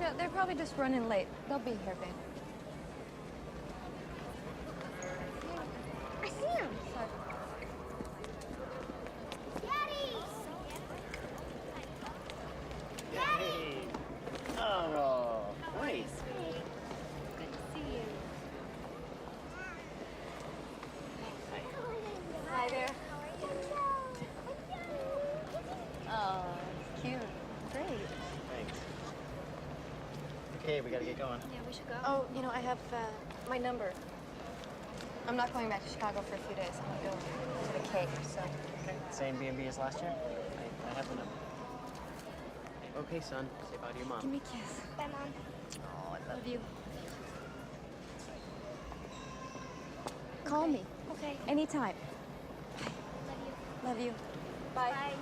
No, they're probably just running late. They'll be here, babe. I see him. Sorry. Daddy! Daddy! Hey. Oh, nice. Good to see you. Hi there. Oh, cute. Great. Thanks. Okay, we gotta get going. Yeah, we should go. Oh, you know, I have my number. I'm not going back to Chicago for a few days. I'm gonna go to the Cape, so. Okay, same B&B as last year? I have the number. Okay, son, say bye to your mom. Give me a kiss. Bye, Mom. Oh, I love you. Call me. Okay. Anytime. Love you. Love you. Bye. Bye.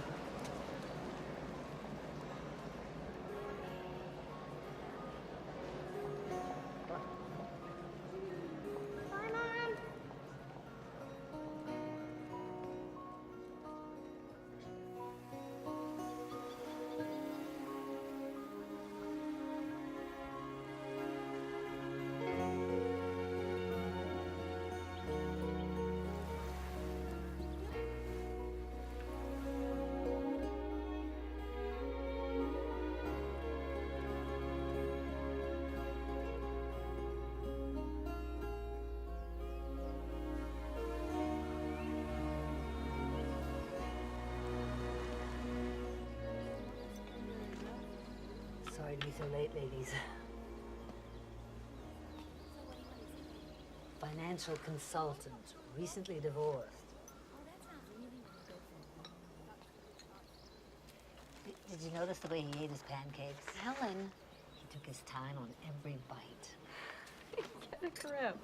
Bye, Mom. Sorry to be so late, ladies. Financial consultant, recently divorced. Did you notice the way he ate his pancakes? Helen. He took his time on every bite. Get a grip.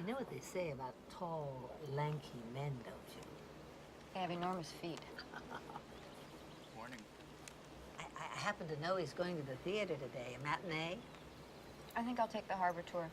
You know what they say about tall, lanky men, don't you? They have enormous feet. Morning. I happen to know he's going to the theater today, a matinee. I think I'll take the harbor tour.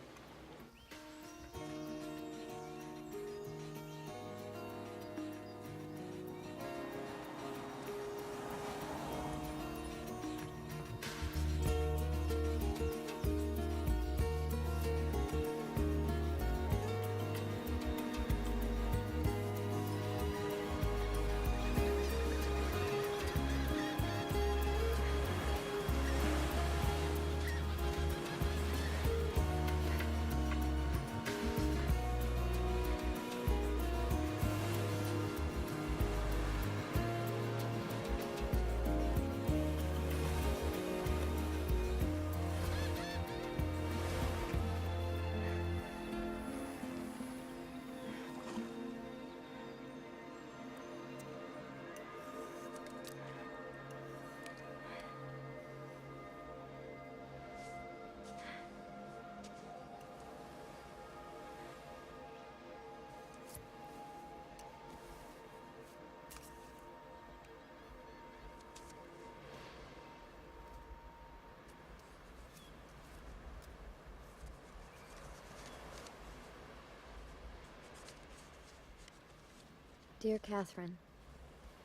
Dear Catherine,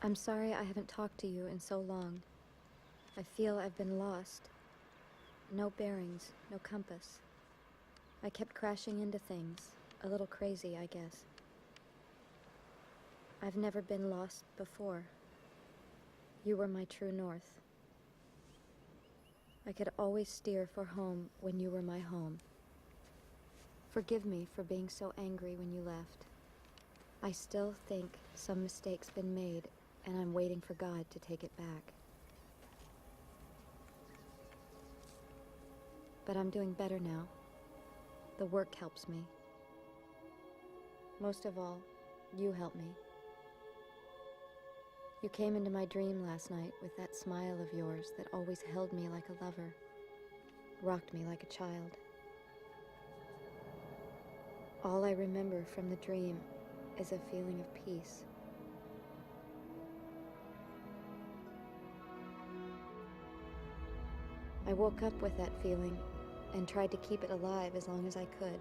I'm sorry I haven't talked to you in so long. I feel I've been lost. No bearings, no compass. I kept crashing into things, a little crazy, I guess. I've never been lost before. You were my true north. I could always steer for home when you were my home. Forgive me for being so angry when you left. I still think some mistake's been made, and I'm waiting for God to take it back. But I'm doing better now. The work helps me. Most of all, you help me. You came into my dream last night with that smile of yours that always held me like a lover, rocked me like a child. All I remember from the dream is a feeling of peace. I woke up with that feeling and tried to keep it alive as long as I could.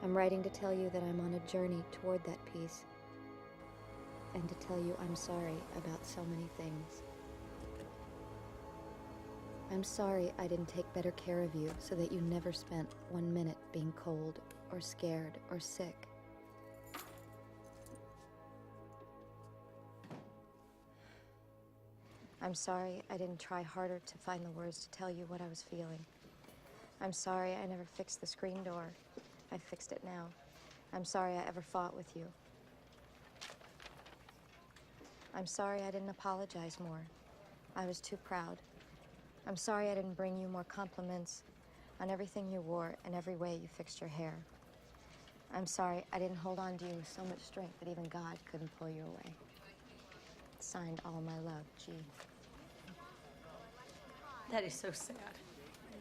I'm writing to tell you that I'm on a journey toward that peace, and to tell you I'm sorry about so many things. I'm sorry I didn't take better care of you so that you never spent 1 minute being cold or scared or sick. I'm sorry I didn't try harder to find the words to tell you what I was feeling. I'm sorry I never fixed the screen door. I fixed it now. I'm sorry I ever fought with you. I'm sorry I didn't apologize more. I was too proud. I'm sorry I didn't bring you more compliments on everything you wore and every way you fixed your hair. I'm sorry I didn't hold on to you with so much strength that even God couldn't pull you away. Signed, all my love, G. That is so sad.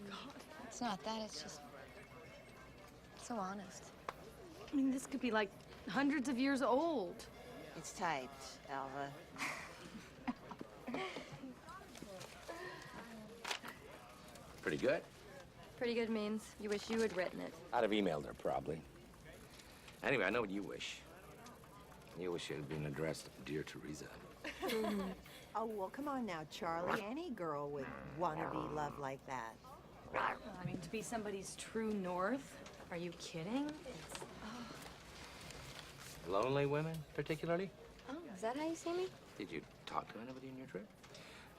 God. It's not that, it's just so honest. I mean, this could be like hundreds of years old. It's typed, Alva. Pretty good. Pretty good means you wish you had written it. I'd have emailed her, probably. Anyway, I know what you wish. You wish it had been addressed, Dear Teresa. Oh, well, come on now, Charlie. Any girl would want to be loved like that. I mean, to be somebody's true north? Are you kidding? Lonely women, particularly? Oh, is that how you see me? Did you talk to anybody on your trip?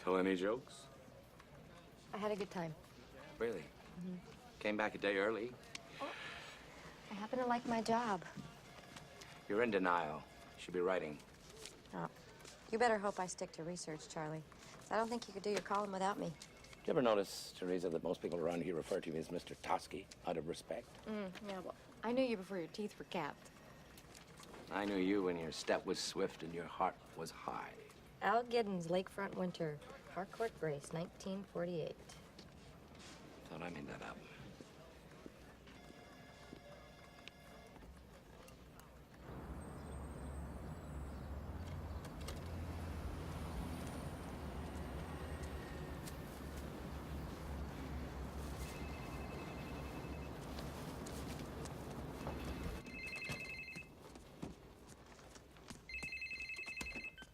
Tell any jokes? I had a good time. Really? Came back a day early. I happen to like my job. You're in denial. You should be writing. Oh. You better hope I stick to research, Charlie. I don't think you could do your column without me. Did you ever notice, Teresa, that most people around here refer to me as Mr. Tosky, out of respect? Yeah, well, I knew you before your teeth were capped. I knew you when your step was swift and your heart was high. Al Giddens, Lakefront Winter, Harcourt Grace, 1948. Thought I made that up.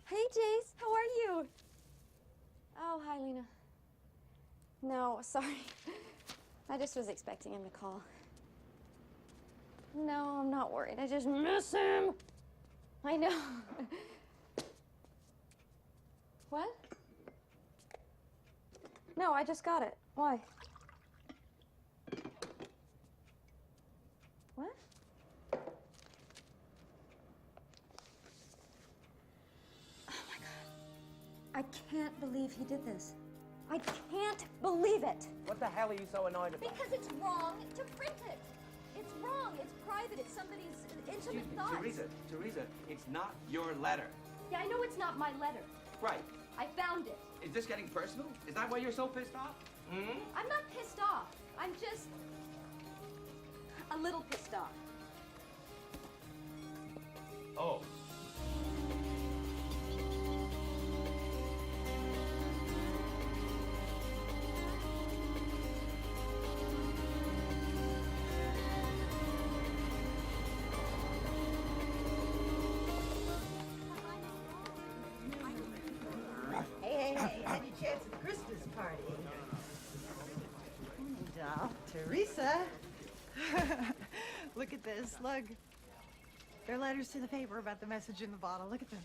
Hey, Jace, how are you? Oh, hi, Lena. No, sorry. I just was expecting him to call. No, I'm not worried. I just miss him. I know. What? No, I just got it. Why? What? I can't believe he did this. I can't believe it. What the hell are you so annoyed about? Because it's wrong to print it. It's wrong. It's private. It's somebody's intimate thoughts. Teresa, it's not your letter. Yeah, I know it's not my letter. Right. I found it. Is this getting personal? Is that why you're so pissed off? Hmm? I'm not pissed off. I'm just a little pissed off. Oh. Hey, had your chance at the Christmas party. Doll, Teresa. Look at this, look. They're letters to the paper about the message in the bottle. Look at them.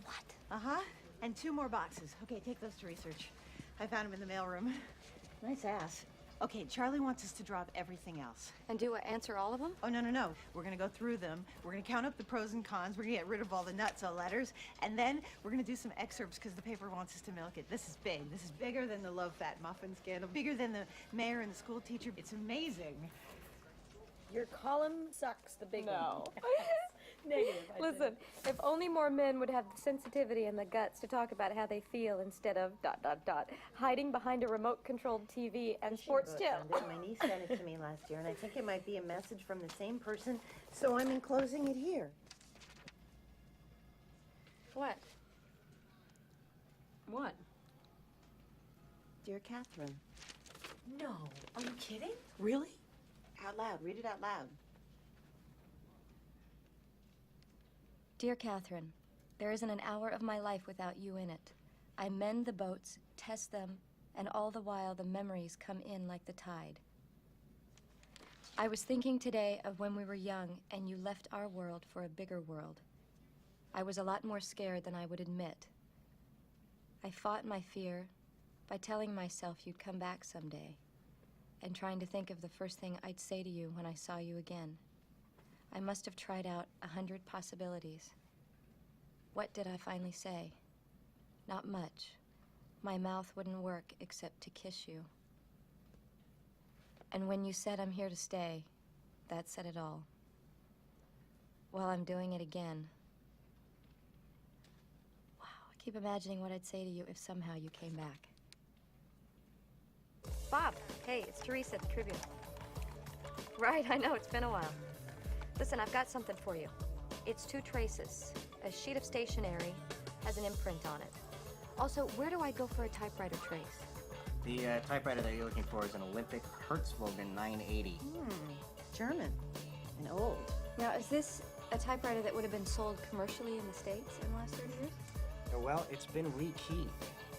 What? Uh-huh. And 2 more boxes. Okay, take those to research. I found them in the mailroom. Nice ass. Okay, Charlie wants us to drop everything else. And do I answer all of them? Oh, no, no, no. We're gonna go through them. We're gonna count up the pros and cons. We're gonna get rid of all the nutso letters. And then we're gonna do some excerpts because the paper wants us to milk it. This is big. This is bigger than the low-fat muffin scandal. Bigger than the mayor and the school teacher. It's amazing. Your column sucks, the big one. Negative. Listen, if only more men would have the sensitivity and the guts to talk about how they feel instead of ... hiding behind a remote-controlled TV and sports channel. My niece sent it to me last year, and I think it might be a message from the same person, so I'm enclosing it here. What? What? Dear Catherine. No. Are you kidding? Really? Out loud. Read it out loud. Dear Catherine, there isn't an hour of my life without you in it. I mend the boats, test them, and all the while the memories come in like the tide. I was thinking today of when we were young and you left our world for a bigger world. I was a lot more scared than I would admit. I fought my fear by telling myself you'd come back someday and trying to think of the first thing I'd say to you when I saw you again. I must have tried out 100 possibilities. What did I finally say? Not much. My mouth wouldn't work except to kiss you. And when you said I'm here to stay, that said it all. Well, I'm doing it again. Wow, I keep imagining what I'd say to you if somehow you came back. Bob, hey, it's Teresa at the Tribune. Right, I know, it's been a while. Listen, I've got something for you. It's 2 traces. A sheet of stationery has an imprint on it. Also, where do I go for a typewriter trace? The typewriter that you're looking for is an Olympic Hertzlogan 980. German and old. Now, is this a typewriter that would have been sold commercially in the States in the last 30 years? Well, it's been rekeyed.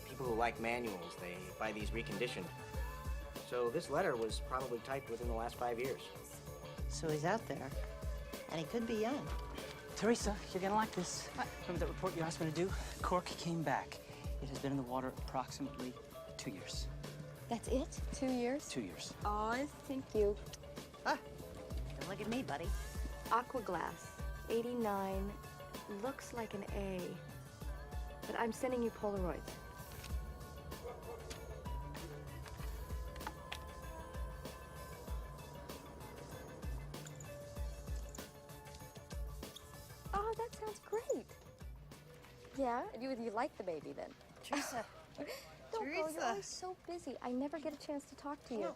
People who like manuals, they buy these reconditioned. So this letter was probably typed within the last 5 years. So he's out there, and he could be young. Teresa, you're gonna like this. Remember that report you asked me to do? Cork came back. It has been in the water approximately 2 years. That's it? 2 years? 2 years. Oh, thank you. Don't look at me, buddy. Aqua glass, 89, looks like an A. But I'm sending you Polaroids. Oh, that sounds great. Yeah, you like the baby then? Teresa. Don't go, Teresa. you're always so busy. I never get a chance to talk to you.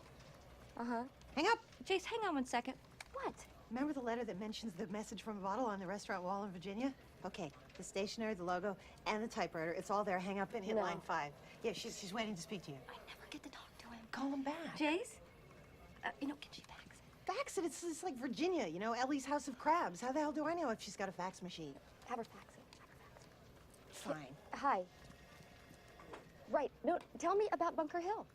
Uh-huh. Hang up. Jace, hang on one second. What? Remember the letter that mentions the message from a bottle on the restaurant wall in Virginia? Okay, the stationery, the logo, and the typewriter. It's all there. Hang up and hit No. line 5. Yeah, she's waiting to speak to you. I never get to talk to him. Call him back. Jace? Can she fax it? Fax it. It's like Virginia, you know, Ellie's House of Crabs. How the hell do I know if she's got a fax machine? Have her fax it. Fine. Hi. Right. No, tell me about Bunker Hill.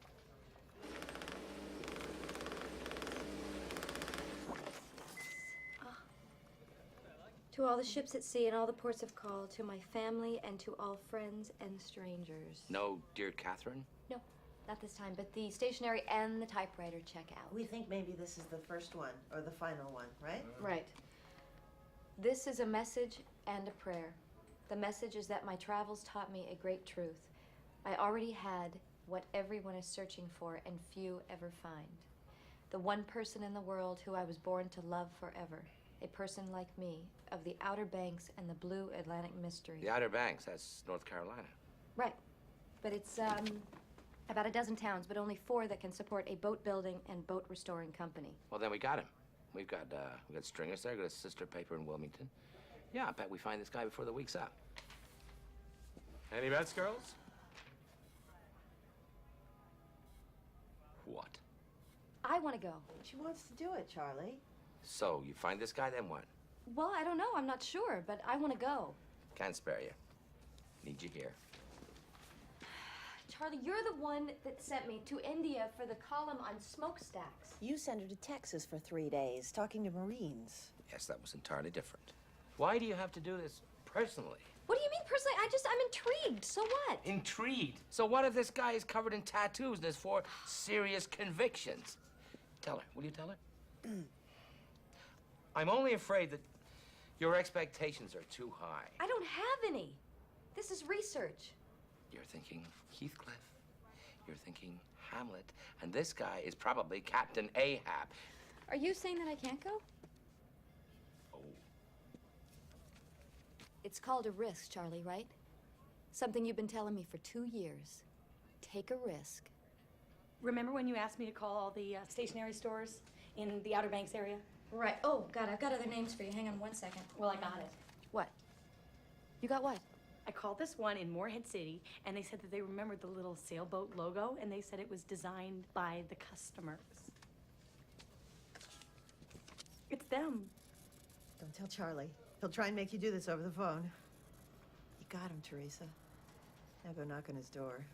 To all the ships at sea and all the ports of call, to my family and to all friends and strangers. No, dear Catherine? No, not this time, but the stationery and the typewriter check out. We think maybe this is the first one, or the final one, right? Right. This is a message and a prayer. The message is that my travels taught me a great truth. I already had what everyone is searching for and few ever find. The one person in the world who I was born to love forever. A person like me, of the Outer Banks and the blue Atlantic mystery. The Outer Banks, that's North Carolina. Right. But it's, about a dozen towns, but only 4 that can support a boat building and boat restoring company. Well, then we got him. We got stringers there, got a sister paper in Wilmington. Yeah, I bet we find this guy before the week's up. Any bets, girls? What? I want to go. She wants to do it, Charlie. So, you find this guy, then what? Well, I don't know. I'm not sure, but I want to go. Can't spare you. Need you here. Charlie, you're the one that sent me to India for the column on smokestacks. You sent her to Texas for 3 days, talking to Marines. Yes, that was entirely different. Why do you have to do this personally? What do you mean personally? I'm intrigued. So what? Intrigued. So what if this guy is covered in tattoos and there's 4 serious convictions? Tell her. Will you tell her? I'm only afraid that your expectations are too high. I don't have any. This is research. You're thinking Heathcliff. You're thinking Hamlet. And this guy is probably Captain Ahab. Are you saying that I can't go? Oh. It's called a risk, Charlie, right? Something you've been telling me for 2 years. Take a risk. Remember when you asked me to call all the stationery stores in the Outer Banks area? Right. Oh, God, I've got other names for you. Hang on one second. Well, I got it. What? You got what? I called this one in Morehead City, and they said that they remembered the little sailboat logo, and they said it was designed by the customers. It's them. Don't tell Charlie. He'll try and make you do this over the phone. You got him, Teresa. Now go knock on his door.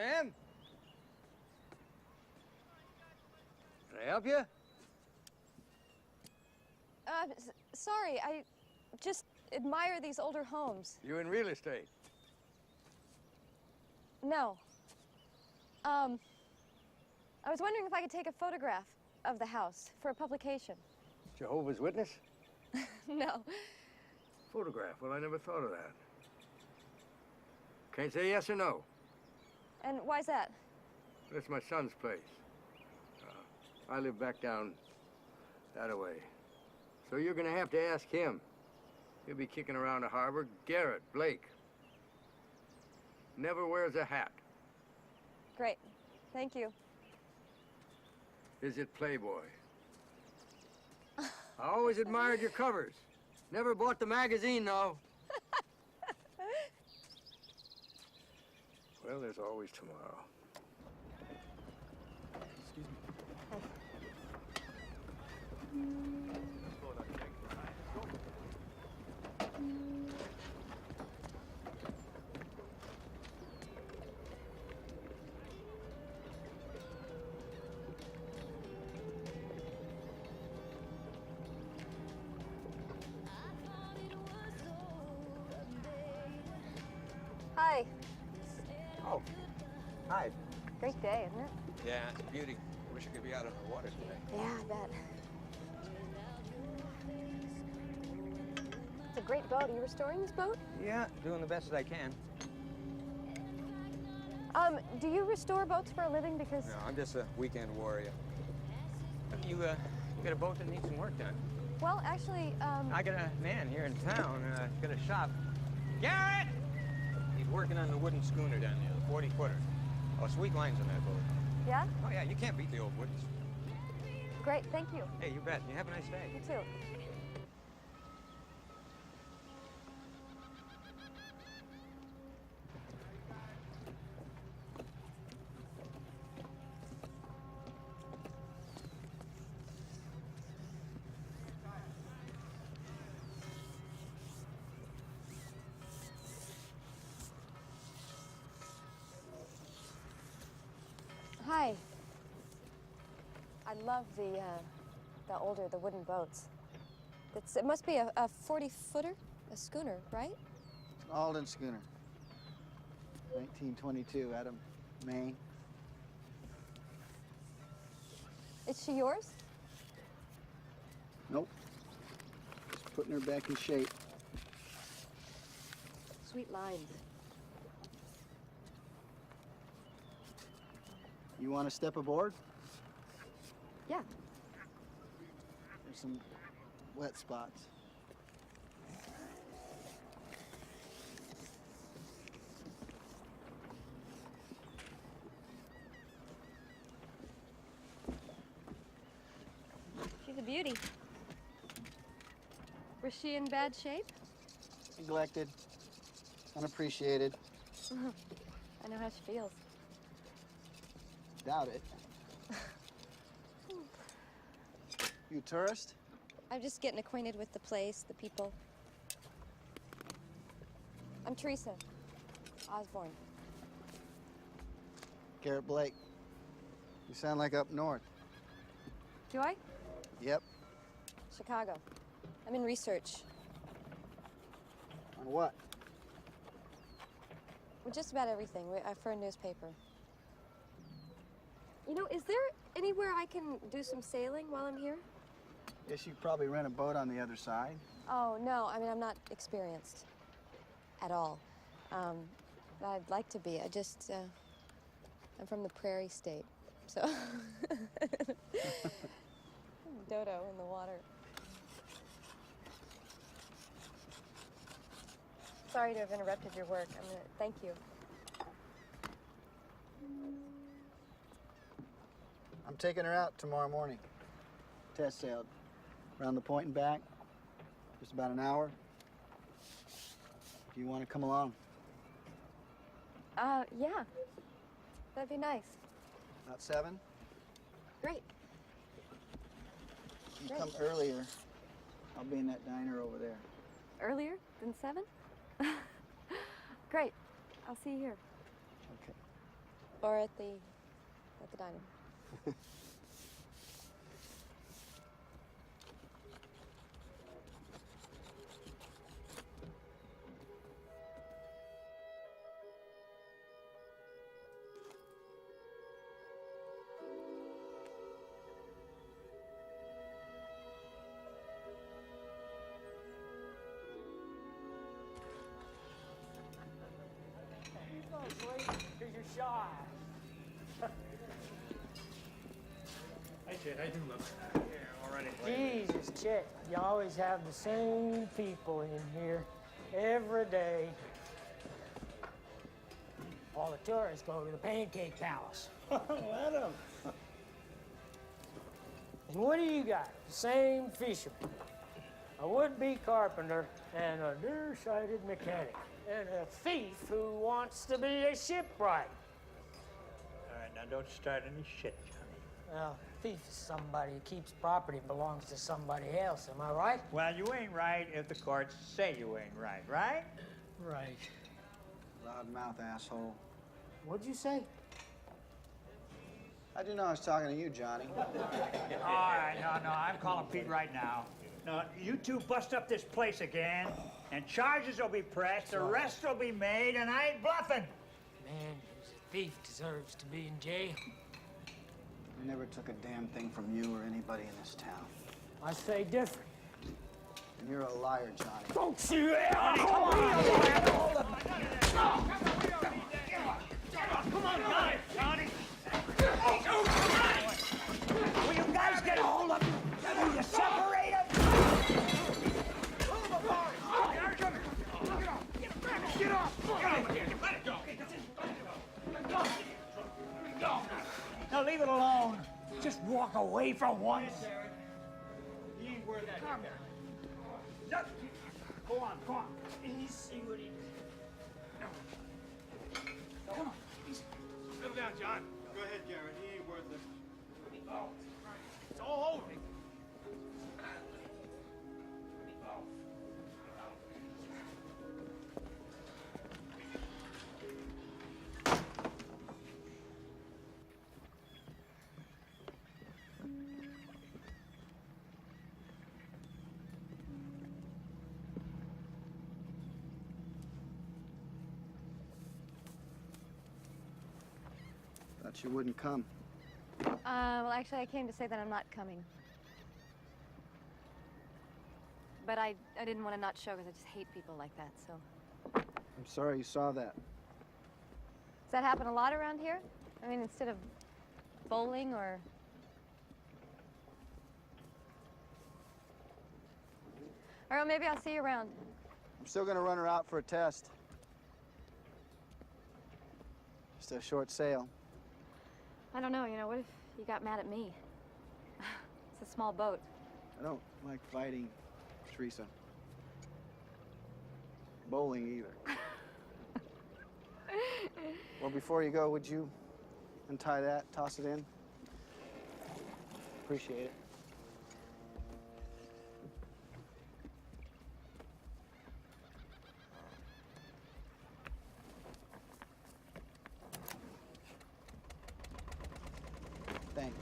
Ma'am? Can I help you? Sorry, I just admire these older homes. You in real estate? No. I was wondering if I could take a photograph of the house for a publication. Jehovah's Witness? No. Photograph? Well, I never thought of that. Can't say yes or no. And why's that? That's my son's place. I live back down that way. So you're gonna have to ask him. He'll be kicking around the harbor. Garrett Blake. Never wears a hat. Great. Thank you. Is it Playboy? I always admired your covers. Never bought the magazine, though. Well, there's always tomorrow. Excuse me. Hi. Oh, hi. Great day, isn't it? Yeah, it's a beauty. Wish I could be out on the water today. Yeah, I bet. It's a great boat. Are you restoring this boat? Yeah, doing the best that I can. Do you restore boats for a living? Because No, I'm just a weekend warrior. You got a boat that needs some work done. well, actually, I got a man here in town, got a shop. Garrett! He's working on the wooden schooner down there, the 40-footer. Oh, sweet lines on that boat. yeah? Oh, yeah, you can't beat the old woods. Great, thank you. Hey, you bet. You have a nice day. You too. Hi. I love the wooden boats. It must be a 40-footer, a schooner, right? It's an Alden schooner. 1922, out of Maine. Is she yours? Nope. Just putting her back in shape. Sweet lines. You want to step aboard? Yeah. There's some wet spots. She's a beauty. Was she in bad shape? Neglected. Unappreciated. I know how she feels. Doubt it. You a tourist? I'm just getting acquainted with the place, the people. I'm Teresa Osborne. Garrett Blake. You sound like up north. Do I? Yep. Chicago. I'm in research. On what? Well, just about everything. For a newspaper. You know, is there anywhere I can do some sailing while I'm here? Guess you could probably rent a boat on the other side. Oh, no. I mean, I'm not experienced at all. I'd like to be. I'm from the prairie state, so. Dodo in the water. Sorry to have interrupted your work. Thank you. I'm taking her out tomorrow morning. Test sailed. Around the point and back. Just about an hour. Do you want to come along? Yeah. That'd be nice. About 7? Great. You Great. come earlier. I'll be in that diner over there. Earlier than 7? Great. I'll see you here. Okay. Or at the diner. Because you're shy. Hey, Chet, how you doing, love? Yeah, all right. Jesus, Chet, you always have the same people in here every day. All the tourists go to the Pancake Palace. Let him. And what do you got? The same fisherman, a would-be carpenter, and a nearsighted mechanic, and a thief who wants to be a shipwright. All right, now don't start any shit, Johnny. Well, a thief is somebody who keeps property that belongs to somebody else, am I right? Well, you ain't right if the courts say you ain't right, right? Right. Loudmouth asshole. What'd you say? How'd you know I was talking to you, Johnny? All right, no, I'm calling Pete right now. No, you two bust up this place again, and charges will be pressed, arrests will be made, and I ain't bluffing. Man who's a thief deserves to be in jail. I never took a damn thing from you or anybody in this town. I say different. And you're a liar, Johnny. Don't you ever Come on, Johnny! Johnny! Will you guys get a hold of him? Will you separate him? Pull him apart! Get off! Let it go! Now leave it alone. Just walk away for once. He ain't worth that. Come here. Go on, come on. He's see what he did. Come on. Settle down, John. Go ahead, Garrett. He ain't worth it. Oh, it's all over. Thought you wouldn't come. Well, actually, I came to say that I'm not coming. But I didn't want to not show because I just hate people like that, so. I'm sorry you saw that. Does that happen a lot around here? I mean, instead of bowling or... All right, well, maybe I'll see you around. I'm still gonna run her out for a test. Just a short sail. I don't know, you know, what if you got mad at me? It's a small boat. I don't like fighting, Teresa. Bowling either. Well, before you go, would you untie that, toss it in? Appreciate it. Thanks.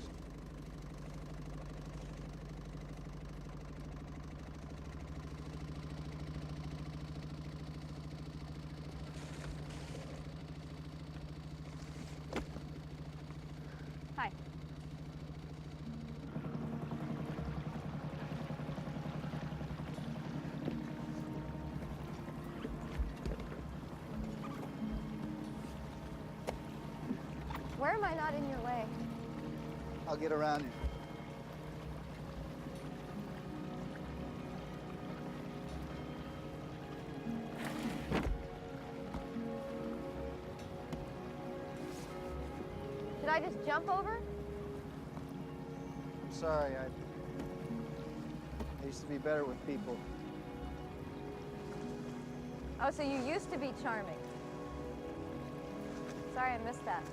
Hi. Where am I not in your way? I'll get around you. Did I just jump over? I'm sorry, I used to be better with people. Oh, so you used to be charming. Sorry, I missed that.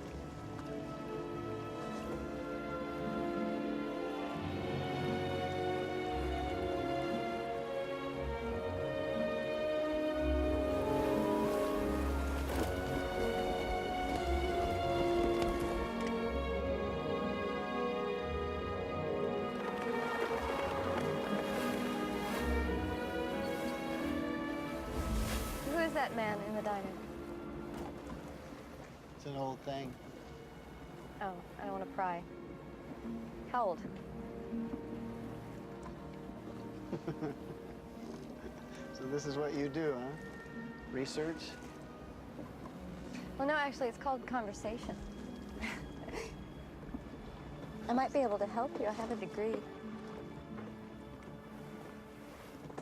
that man in the diner? It's an old thing. Oh, I don't want to pry. How old? So this is what you do, huh? Research? Well, no, actually, it's called conversation. I might be able to help you. I have a degree.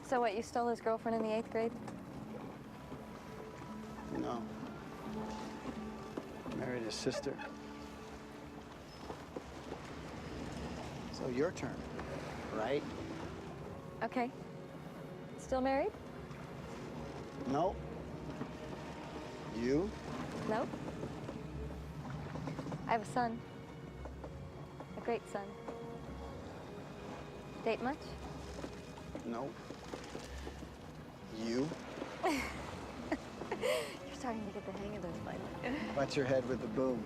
So what, you stole his girlfriend in the 8th grade? No. Married his sister. So your turn, right? Okay. Still married? No. You? No. I have a son. A great son. Date much? No. You? You're starting to get the hang of those, Mike. Butts your head with the boom.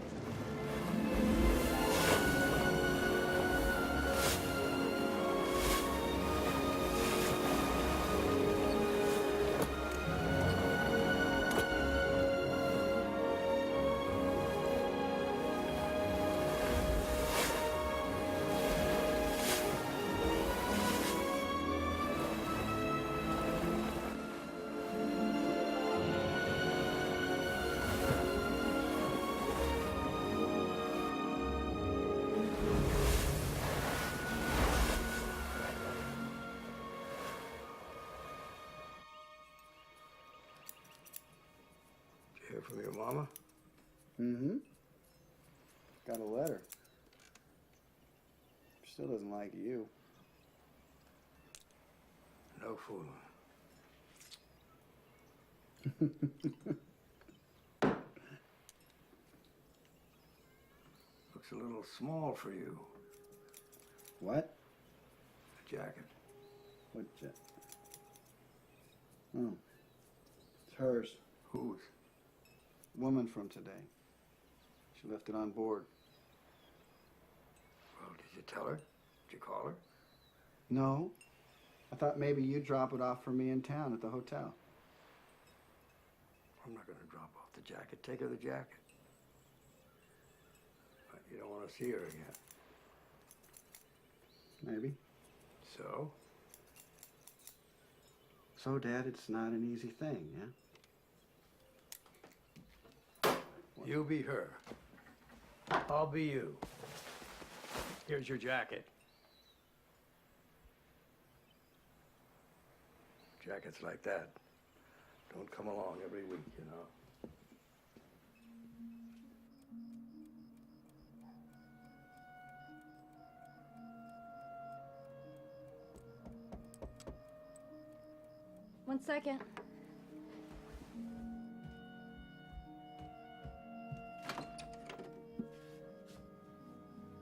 Hear from your mama? Mm-hmm. Got a letter. Still doesn't like you. No fooling. Looks a little small for you. What? The jacket. What jacket? Oh. It's hers. Whose? Woman from today. She left it on board. Well, did you tell her? Did you call her? No. I thought maybe you'd drop it off for me in town at the hotel. I'm not going to drop off the jacket. Take her the jacket. But you don't want to see her again. Maybe. So? So, Dad, it's not an easy thing, yeah? You be her. I'll be you. Here's your jacket. Jackets like that don't come along every week, you know. One second.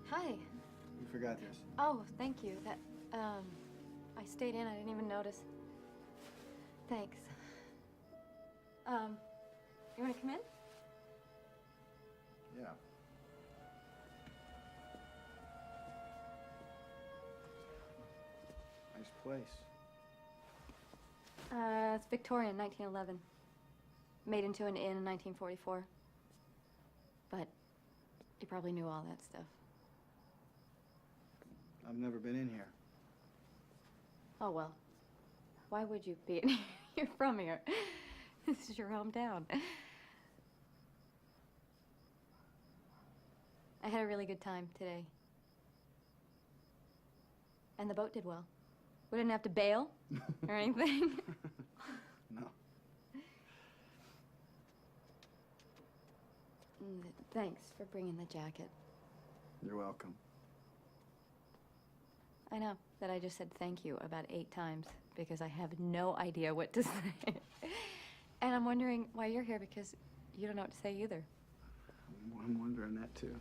Hi. You forgot this. Oh, thank you. I stayed in. I didn't even notice. Thanks. You want to come in? Yeah. Nice place. It's Victorian, 1911. Made into an inn in 1944. But you probably knew all that stuff. I've never been in here. Oh, well. Why would you be in here? You're from here. This is your hometown. I had a really good time today. And the boat did well. We didn't have to bail or anything. No. Thanks for bringing the jacket. You're welcome. I know that I just said thank you about 8 times because I have no idea what to say. And I'm wondering why you're here because you don't know what to say either. I'm wondering that too.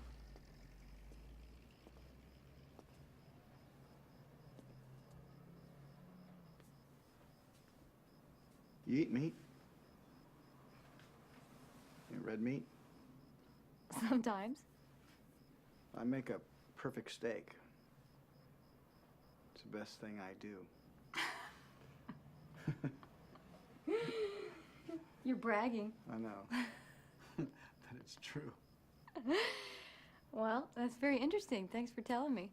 You eat meat? You eat red meat? Sometimes. I make a perfect steak. It's the best thing I do. You're bragging. I know. But it's true. Well, that's very interesting. Thanks for telling me.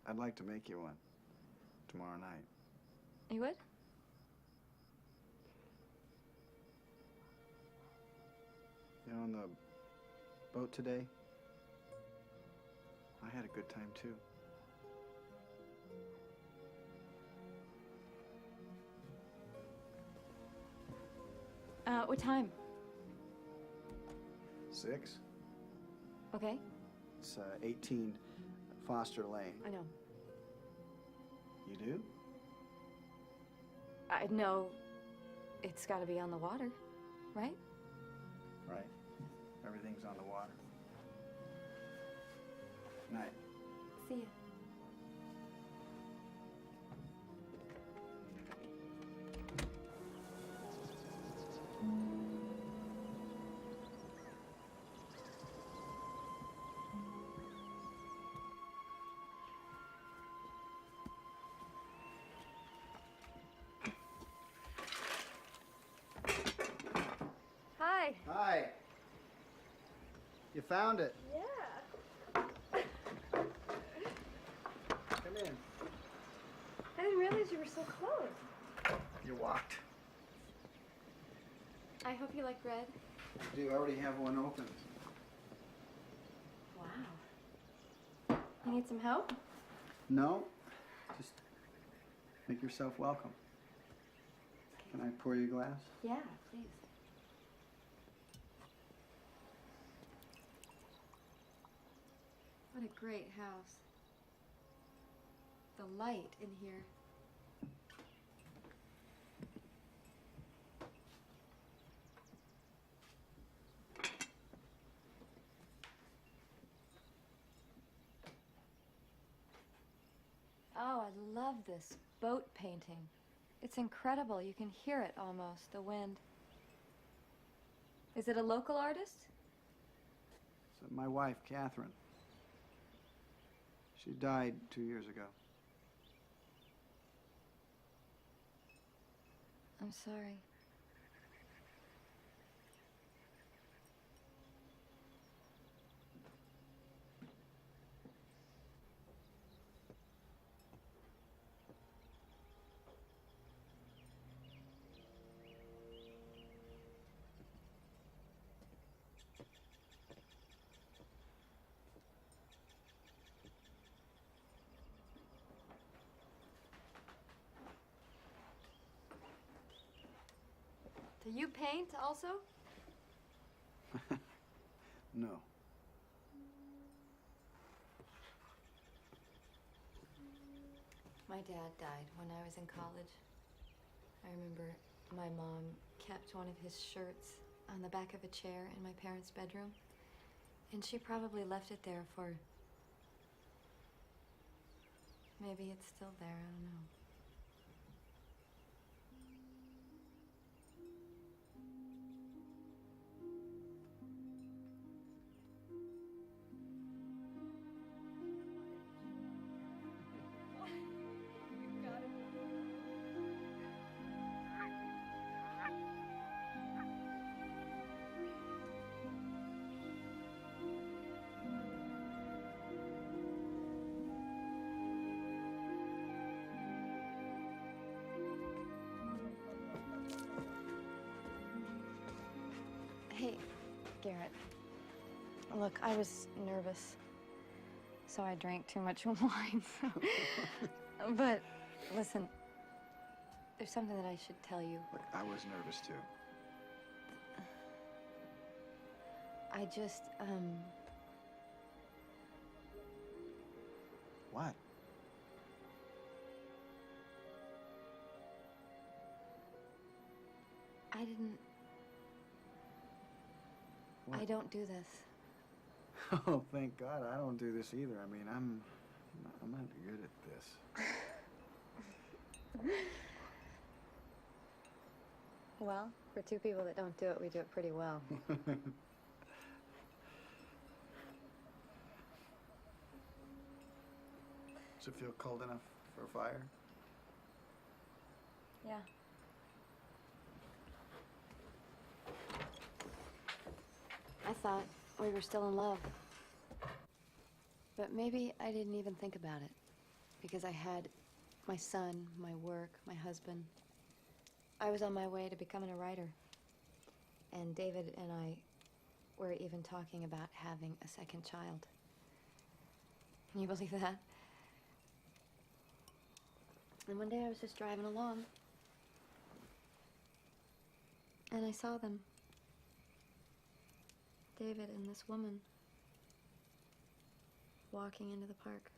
I'd like to make you one tomorrow night. You would? You know, on the boat today, I had a good time too. What time? 6. Okay. It's 18 Foster Lane. I know. You do? I know it's got to be on the water, right? Right. Everything's on the water. Night. See ya. Hi. Hi. You found it. Yeah. Come in. I didn't realize you were so close. You walked. I hope you like red. I do. I already have one open. Wow. You need some help? No. Just make yourself welcome. Can I pour you a glass? Yeah, please. What a great house. The light in here. Oh, I love this boat painting. It's incredible. You can hear it almost, the wind. Is it a local artist? It's my wife, Catherine. She died 2 years ago. I'm sorry. Do you paint also? No. My dad died when I was in college. I remember my mom kept one of his shirts on the back of a chair in my parents' bedroom. And she probably left it there for... Maybe it's still there, I don't know. Hey, Garrett. Look, I was nervous, so I drank too much wine. But listen, there's something that I should tell you. Look, I was nervous too. I just, What? I didn't... What? I don't do this. Oh, thank God, I don't do this either. I mean, I'm not good at this. Well, for two people that don't do it, we do it pretty well. Does it feel cold enough for a fire? Yeah. I thought we were still in love. But maybe I didn't even think about it. Because I had my son, my work, my husband. I was on my way to becoming a writer. And David and I were even talking about having a second child. Can you believe that? And one day I was just driving along. And I saw them. David and this woman walking into the park.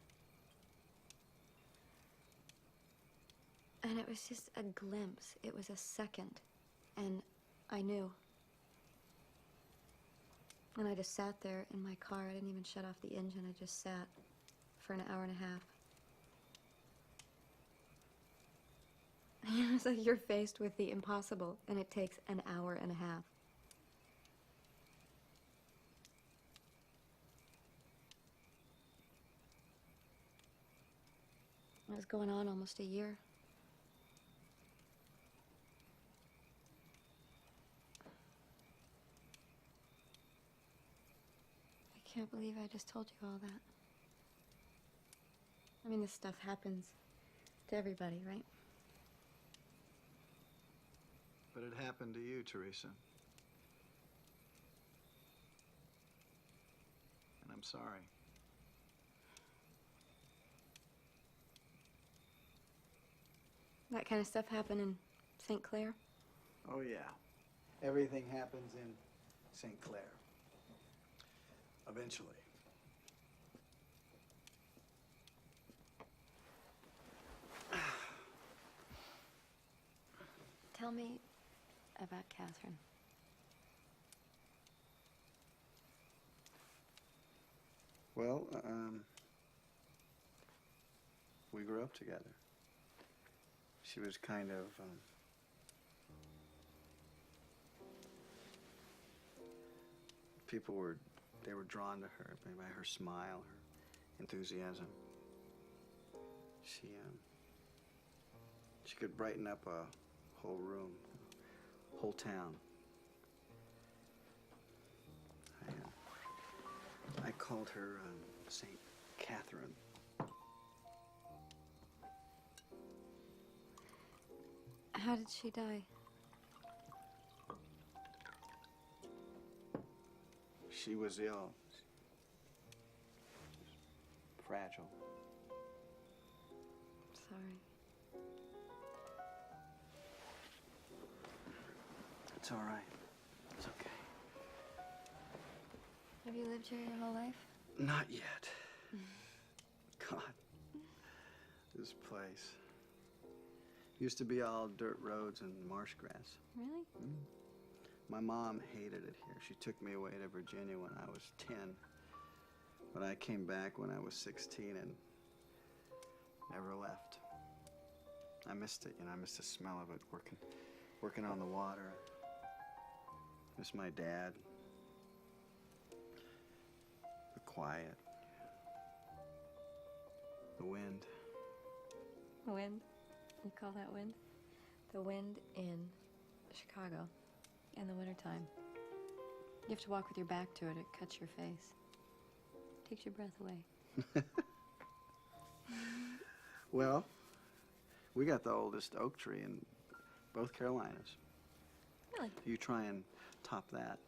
And it was just a glimpse. It was a second. And I knew. And I just sat there in my car. I didn't even shut off the engine. I just sat for an hour and a half. It was like you're faced with the impossible, and it takes an hour and a half. It was going on almost a year. I can't believe I just told you all that. I mean, this stuff happens to everybody, right? But it happened to you, Teresa. And I'm sorry. That kind of stuff happened in St. Clair? Oh, yeah. Everything happens in St. Clair. Eventually. Tell me about Catherine. Well, we grew up together. She was kind of, they were drawn to her by her smile, her enthusiasm. She could brighten up a whole room, whole town. I called her St. Catherine. How did she die? She was ill. Fragile. Sorry. It's all right. It's okay. Have you lived here your whole life? Not yet. God. This place. Used to be all dirt roads and marsh grass. Really? My mom hated it here. She took me away to Virginia when I was 10. But I came back when I was 16 and never left. I missed it, I missed the smell of it, working on the water. Miss my dad. The quiet. The wind. Wind? You call that wind? The wind in Chicago in the wintertime. You have to walk with your back to it. It cuts your face. Takes your breath away. Well, we got the oldest oak tree in both Carolinas. Really? You try and top that.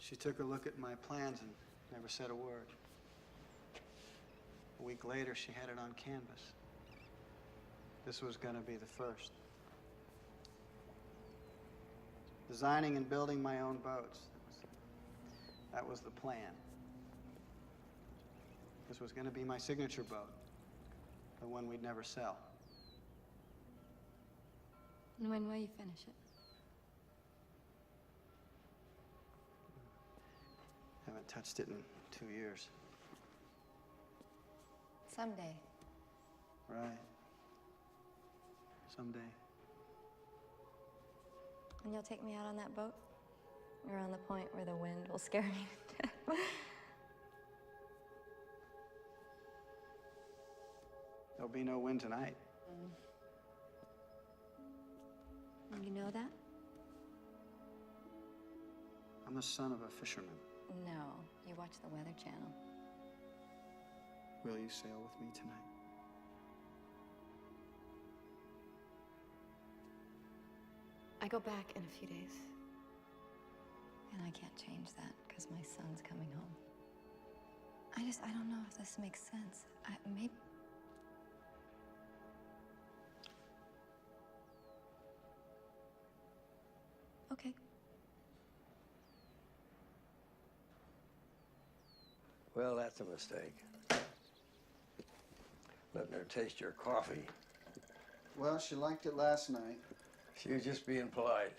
She took a look at my plans and never said a word. A week later, she had it on canvas. This was going to be the first. Designing and building my own boats. That was the plan. This was going to be my signature boat, the one we'd never sell. And when will you finish it? Haven't touched it in 2 years. Someday. Right. Someday. And you'll take me out on that boat? Around the point where the wind will scare me to death. There'll be no wind tonight. You know that? I'm the son of a fisherman. No, you watch the Weather Channel. Will you sail with me tonight? I go back in a few days. And I can't change that because my son's coming home. I don't know if this makes sense. Maybe. Okay. Well, that's a mistake. Letting her taste your coffee. Well, she liked it last night. She was just being polite.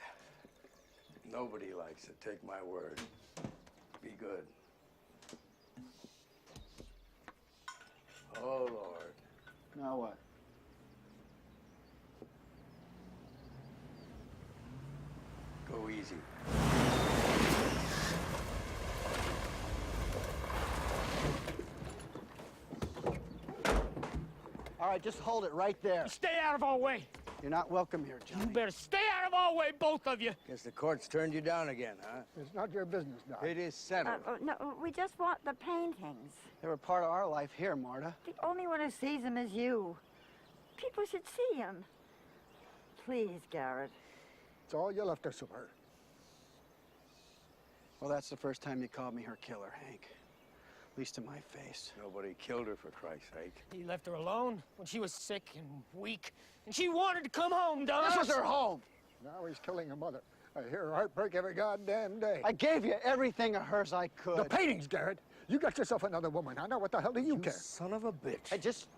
Nobody likes it, take my word. Be good. Oh, Lord. Now what? Go easy. All right, just hold it right there. Stay out of our way. You're not welcome here, Johnny. You better stay out of our way, both of you. Guess the court's turned you down again, huh? It's not your business, Doc. It is settled. No, we just want the paintings. They were part of our life here, Marta. The only one who sees them is you. People should see him. Please, Garrett. It's all you left us of her. Well, that's the first time you called me her killer, Hank. At least to my face. Nobody killed her, for Christ's sake. He left her alone when she was sick and weak, and she wanted to come home to us. This was her home. Now he's killing her mother. I hear her heartbreak every goddamn day. I gave you everything of hers I could. The paintings, Garrett. You got yourself another woman. I know. What the hell do you care? Son of a bitch. Hey, just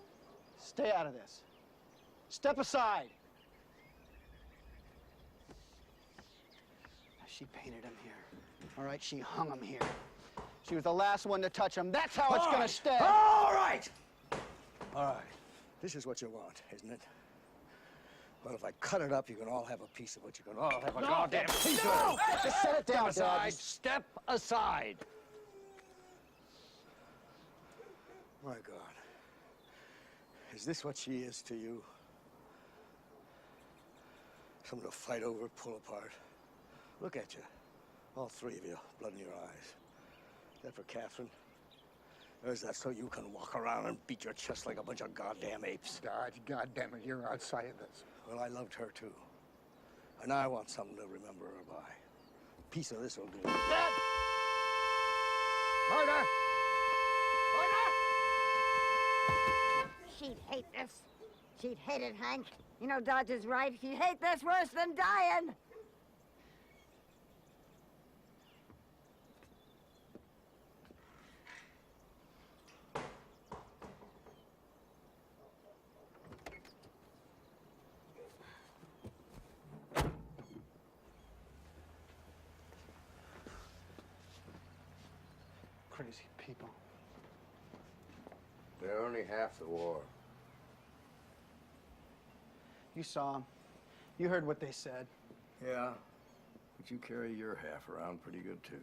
stay out of this. Step aside. She painted him here. All right, she hung him here. She was the last one to touch him. That's how it's gonna stay. All right. All right. This is what you want, isn't it? Well, if I cut it up, you can all have a piece of it. You can all have a goddamn piece of it. Just set it down, Step aside. Dad. Step aside. My God. Is this what she is to you? Someone to fight over, pull apart. Look at you. All three of you, blood in your eyes. Is that for Catherine? Or is that so you can walk around and beat your chest like a bunch of goddamn apes? Dodge, goddamn it, you're outside of this. Well, I loved her too. And I want something to remember her by. A piece of this will do. Dad! Marta! She'd hate this. She'd hate it, Hank. You know, Dodge is right. She'd hate this worse than dying. Crazy people. They're only half the war. You saw them. You heard what they said. Yeah, but you carry your half around pretty good, too.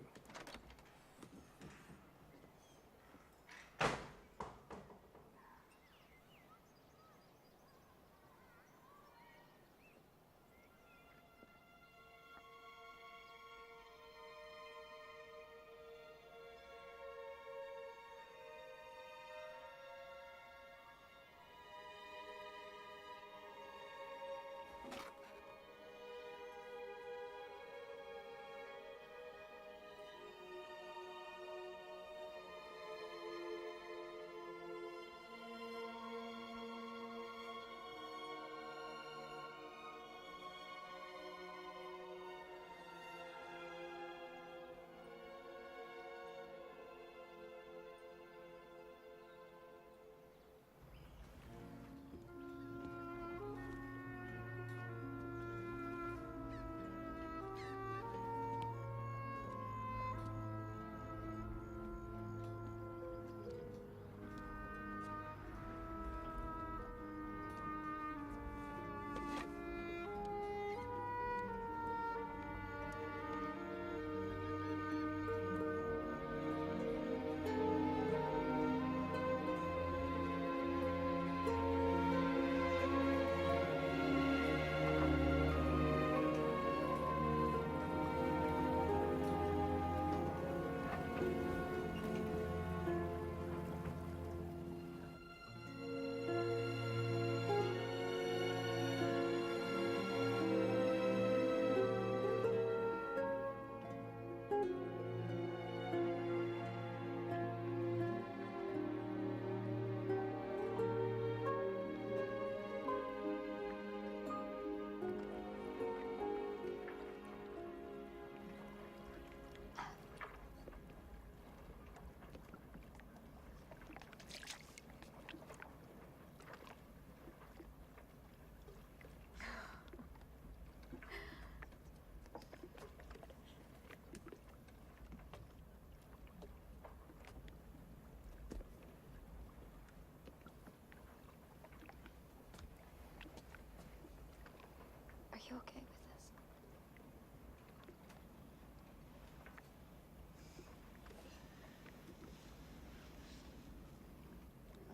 Are you okay with this?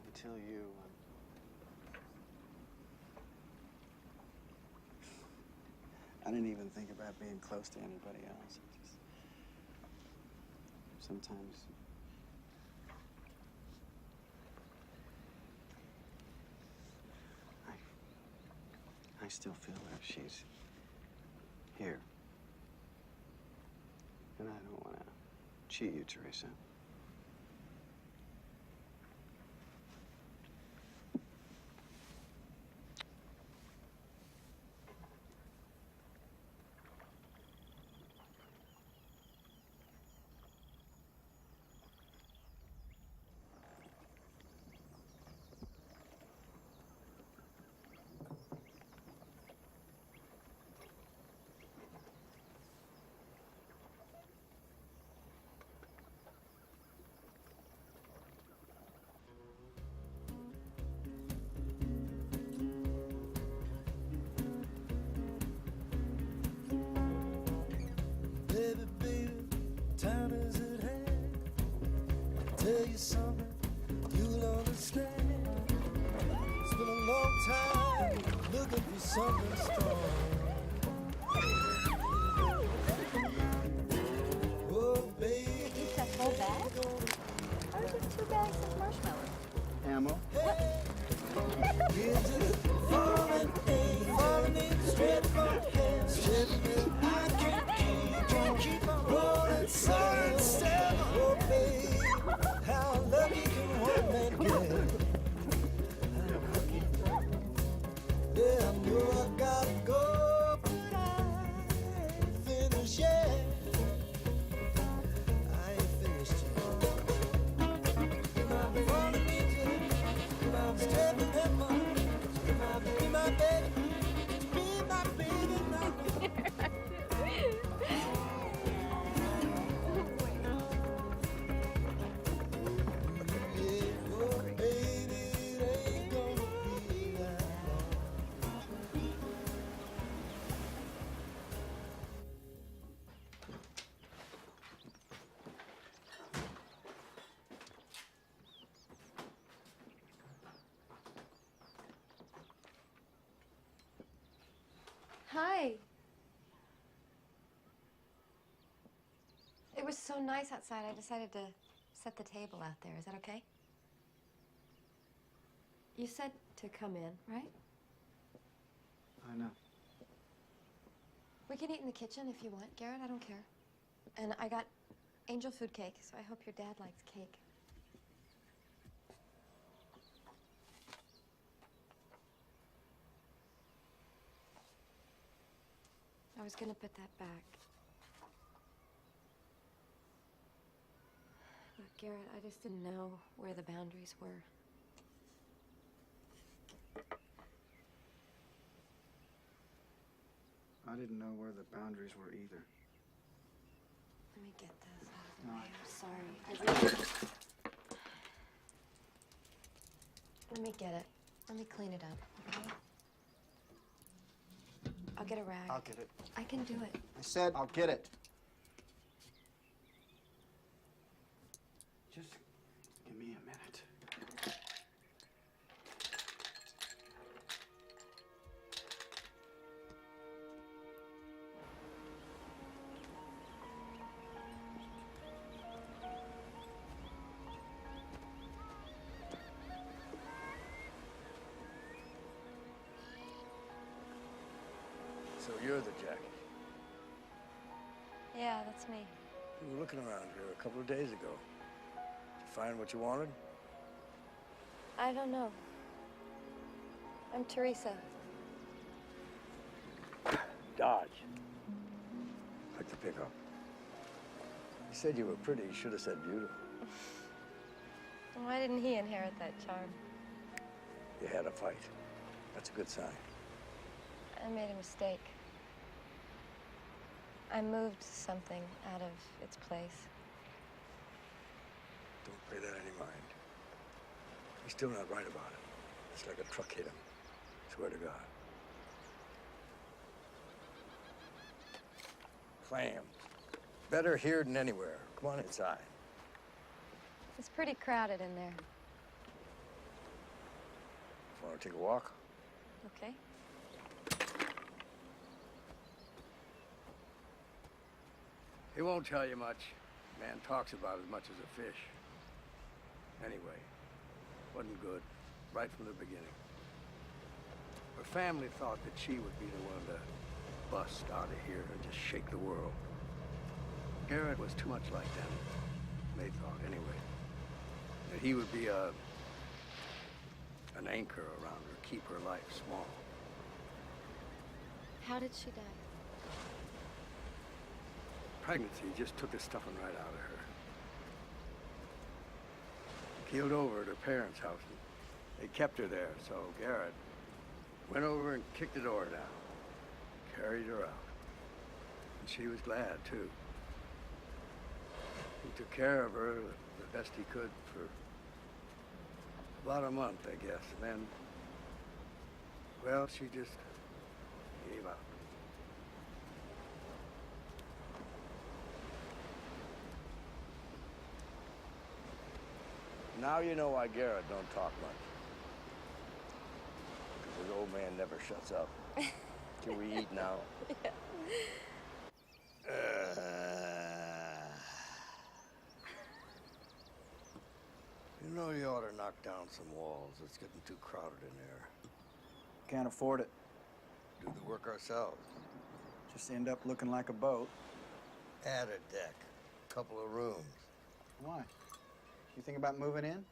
Until you. I didn't even think about being close to anybody else. It just, sometimes. I still feel like she's here. And I don't want to cheat you, Teresa. Baby, baby, time is at hand. I'll tell you something you'll understand. It's been a long time looking for something strong. Oh, baby. Did you eat that whole bag? How did you have 2 bags of marshmallows? Ammo? Falling in straight from hell. I can't keep on rolling, sorry, step. Oh, baby, how lucky can one man get? I'm lucky. Yeah, I know I gotta go, but I ain't finished yet. I ain't finished yet. I'm falling into, I'm stepping in my, be my baby, be my baby now. Hi. It was so nice outside, I decided to set the table out there. Is that okay? You said to come in, right? I know. We can eat in the kitchen if you want, Garrett. I don't care. And I got angel food cake, so I hope your dad likes cake. I was gonna put that back. Look, Garrett, I just didn't know where the boundaries were. I didn't know where the boundaries were either. Let me get this out of the way. I'm sorry. I really... Let me get it. Let me clean it up, okay? I'll get a rag. I'll get it. I can do it. I said I'll get it. Just give me a minute. So you're the Jackie. Yeah, that's me. You were looking around here a couple of days ago. Did you find what you wanted? I don't know. I'm Teresa. Dodge. Like the pickup. You said you were pretty. You should have said beautiful. Why didn't he inherit that charm? You had a fight. That's a good sign. I made a mistake. I moved something out of its place. Don't pay that any mind. He's still not right about it. It's like a truck hit him. Swear to God. Clams. Better here than anywhere. Come on inside. It's pretty crowded in there. Want to take a walk? Okay. He won't tell you much. Man talks about as much as a fish. Anyway, wasn't good, right from the beginning. Her family thought that she would be the one to bust out of here and just shake the world. Garrett was too much like them, they thought anyway. That he would be an anchor around her, keep her life small. How did she die? Pregnancy just took the stuffing right out of her. Keeled over at her parents' house, and they kept her there, so Garrett went over and kicked the door down, carried her out. And she was glad, too. He took care of her the best he could for about a month, I guess. And then, well, she just gave up. Now you know why Garrett don't talk much. Because his old man never shuts up. Can we eat now? Yeah. You know you ought to knock down some walls. It's getting too crowded in there. Can't afford it. Do the work ourselves. Just end up looking like a boat. Add a deck. Couple of rooms. Why? You think about moving in?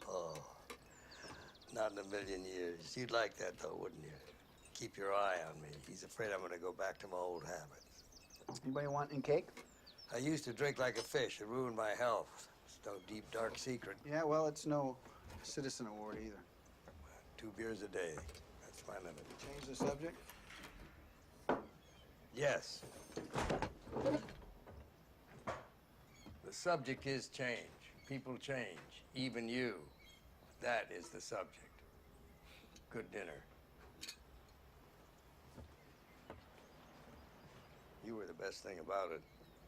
Oh, not in a million years. You'd like that, though, wouldn't you? Keep your eye on me. He's afraid I'm going to go back to my old habits. Anybody want any cake? I used to drink like a fish. It ruined my health. It's no deep, dark secret. Yeah, well, it's no citizen award either. 2 beers a day. That's my limit. Change the subject? Yes. The subject is change. People change. Even you. That is the subject. Good dinner. You were the best thing about it.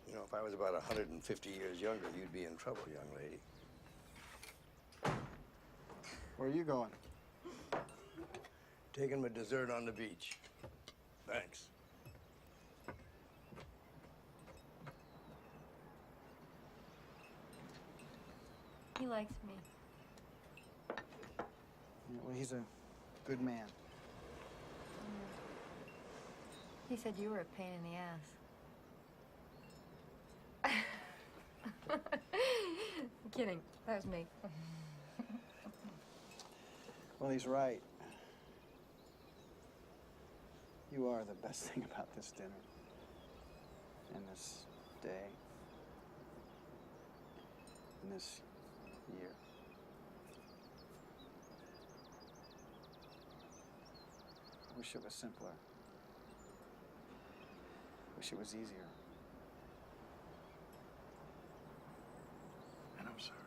You know, if I was about 150 years younger, you'd be in trouble, young lady. Where are you going? Taking my dessert on the beach. Thanks. He likes me. Yeah, well, he's a good man. He said you were a pain in the ass. I'm kidding. That was me. Well, he's right. You are the best thing about this dinner. And this day. And this year. I wish it was simpler. Wish it was easier. And I'm sorry.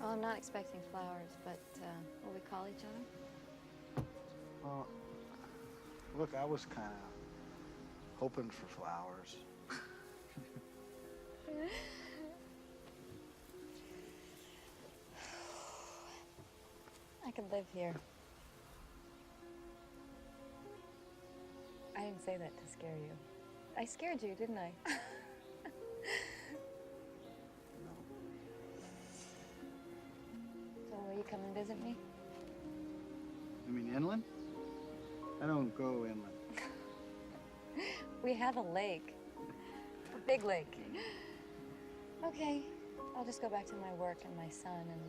Well, I'm not expecting flowers, but will we call each other? Well, look, I was kind of hoping for flowers. I could live here. I didn't say that to scare you. I scared you, didn't I? So will you come and visit me? You mean inland? I don't go inland. We have a lake. A big lake. Okay, I'll just go back to my work and my son, and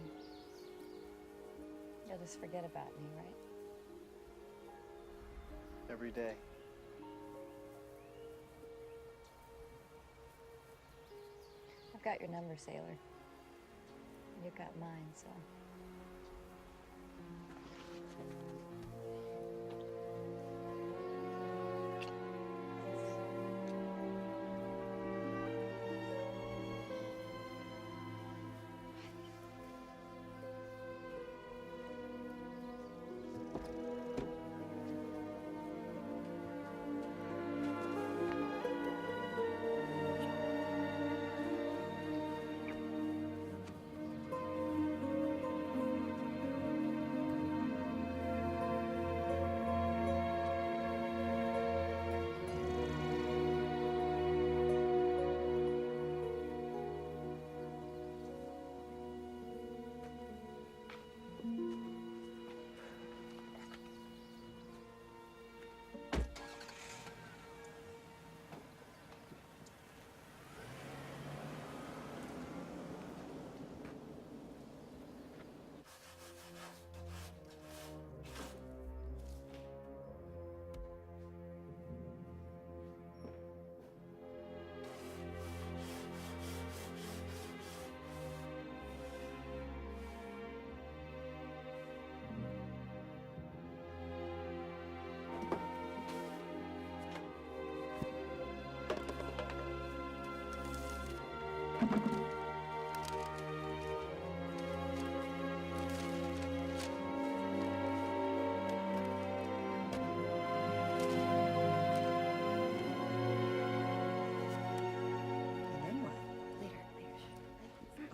you'll just forget about me, right? Every day. I've got your number, sailor. You've got mine, so.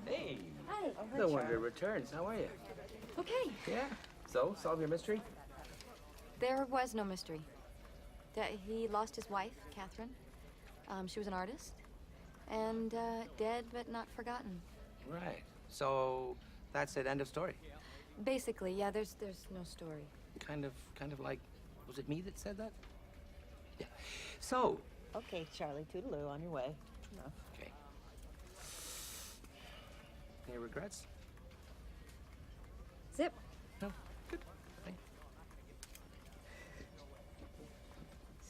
Hey. Hi. No wonder it returns. How are you? Okay. Yeah. So, solve your mystery? There was no mystery. He lost his wife, Catherine. She was an artist. And dead but not forgotten. Right. So, that's it. End of story. Basically, yeah, there's no story. Kind of like, was it me that said that? Yeah. So. Okay, Charlie, toodaloo, on your way. Enough. Okay. Any regrets? Zip. No. Good. Thanks.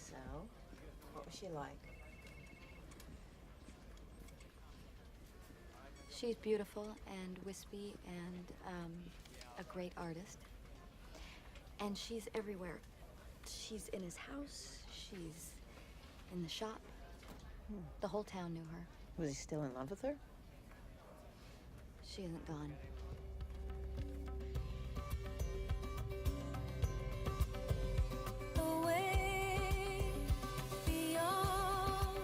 So, what was she like? She's beautiful and wispy and a great artist. And she's everywhere. She's in his house. She's in the shop. The whole town knew her. Was he still in love with her? She isn't gone. Away beyond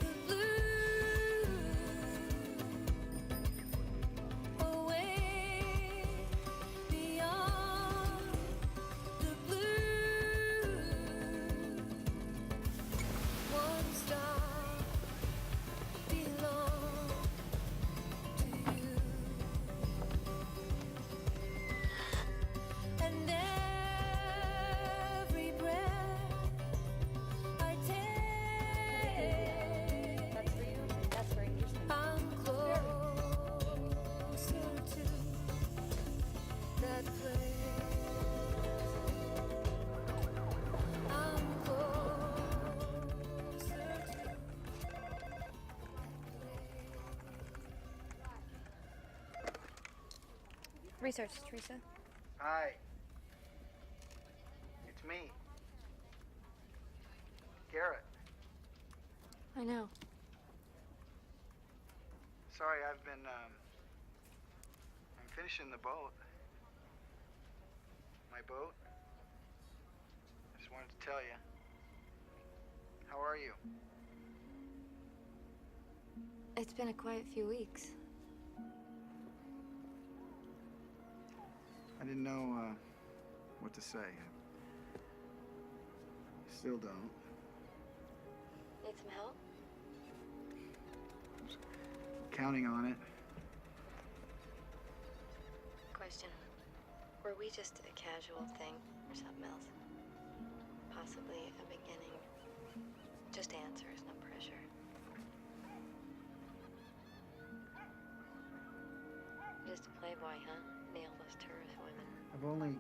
the blue, away beyond the blue. One star belongs to you, and every breath I take, That's for you. That's very interesting. I'm closer to that place. I'm closer to that place. Research, Teresa. Hi. It's me. Garrett. I know. Sorry, I'm finishing the boat. My boat. I just wanted to tell you. How are you? It's been a quiet few weeks. I didn't know what to say. Still don't. Need some help? Counting on it. Question. Were we just a casual thing or something else? Possibly a beginning. Just answers, no pressure. Just a playboy, huh? Nail those tourist women. I've only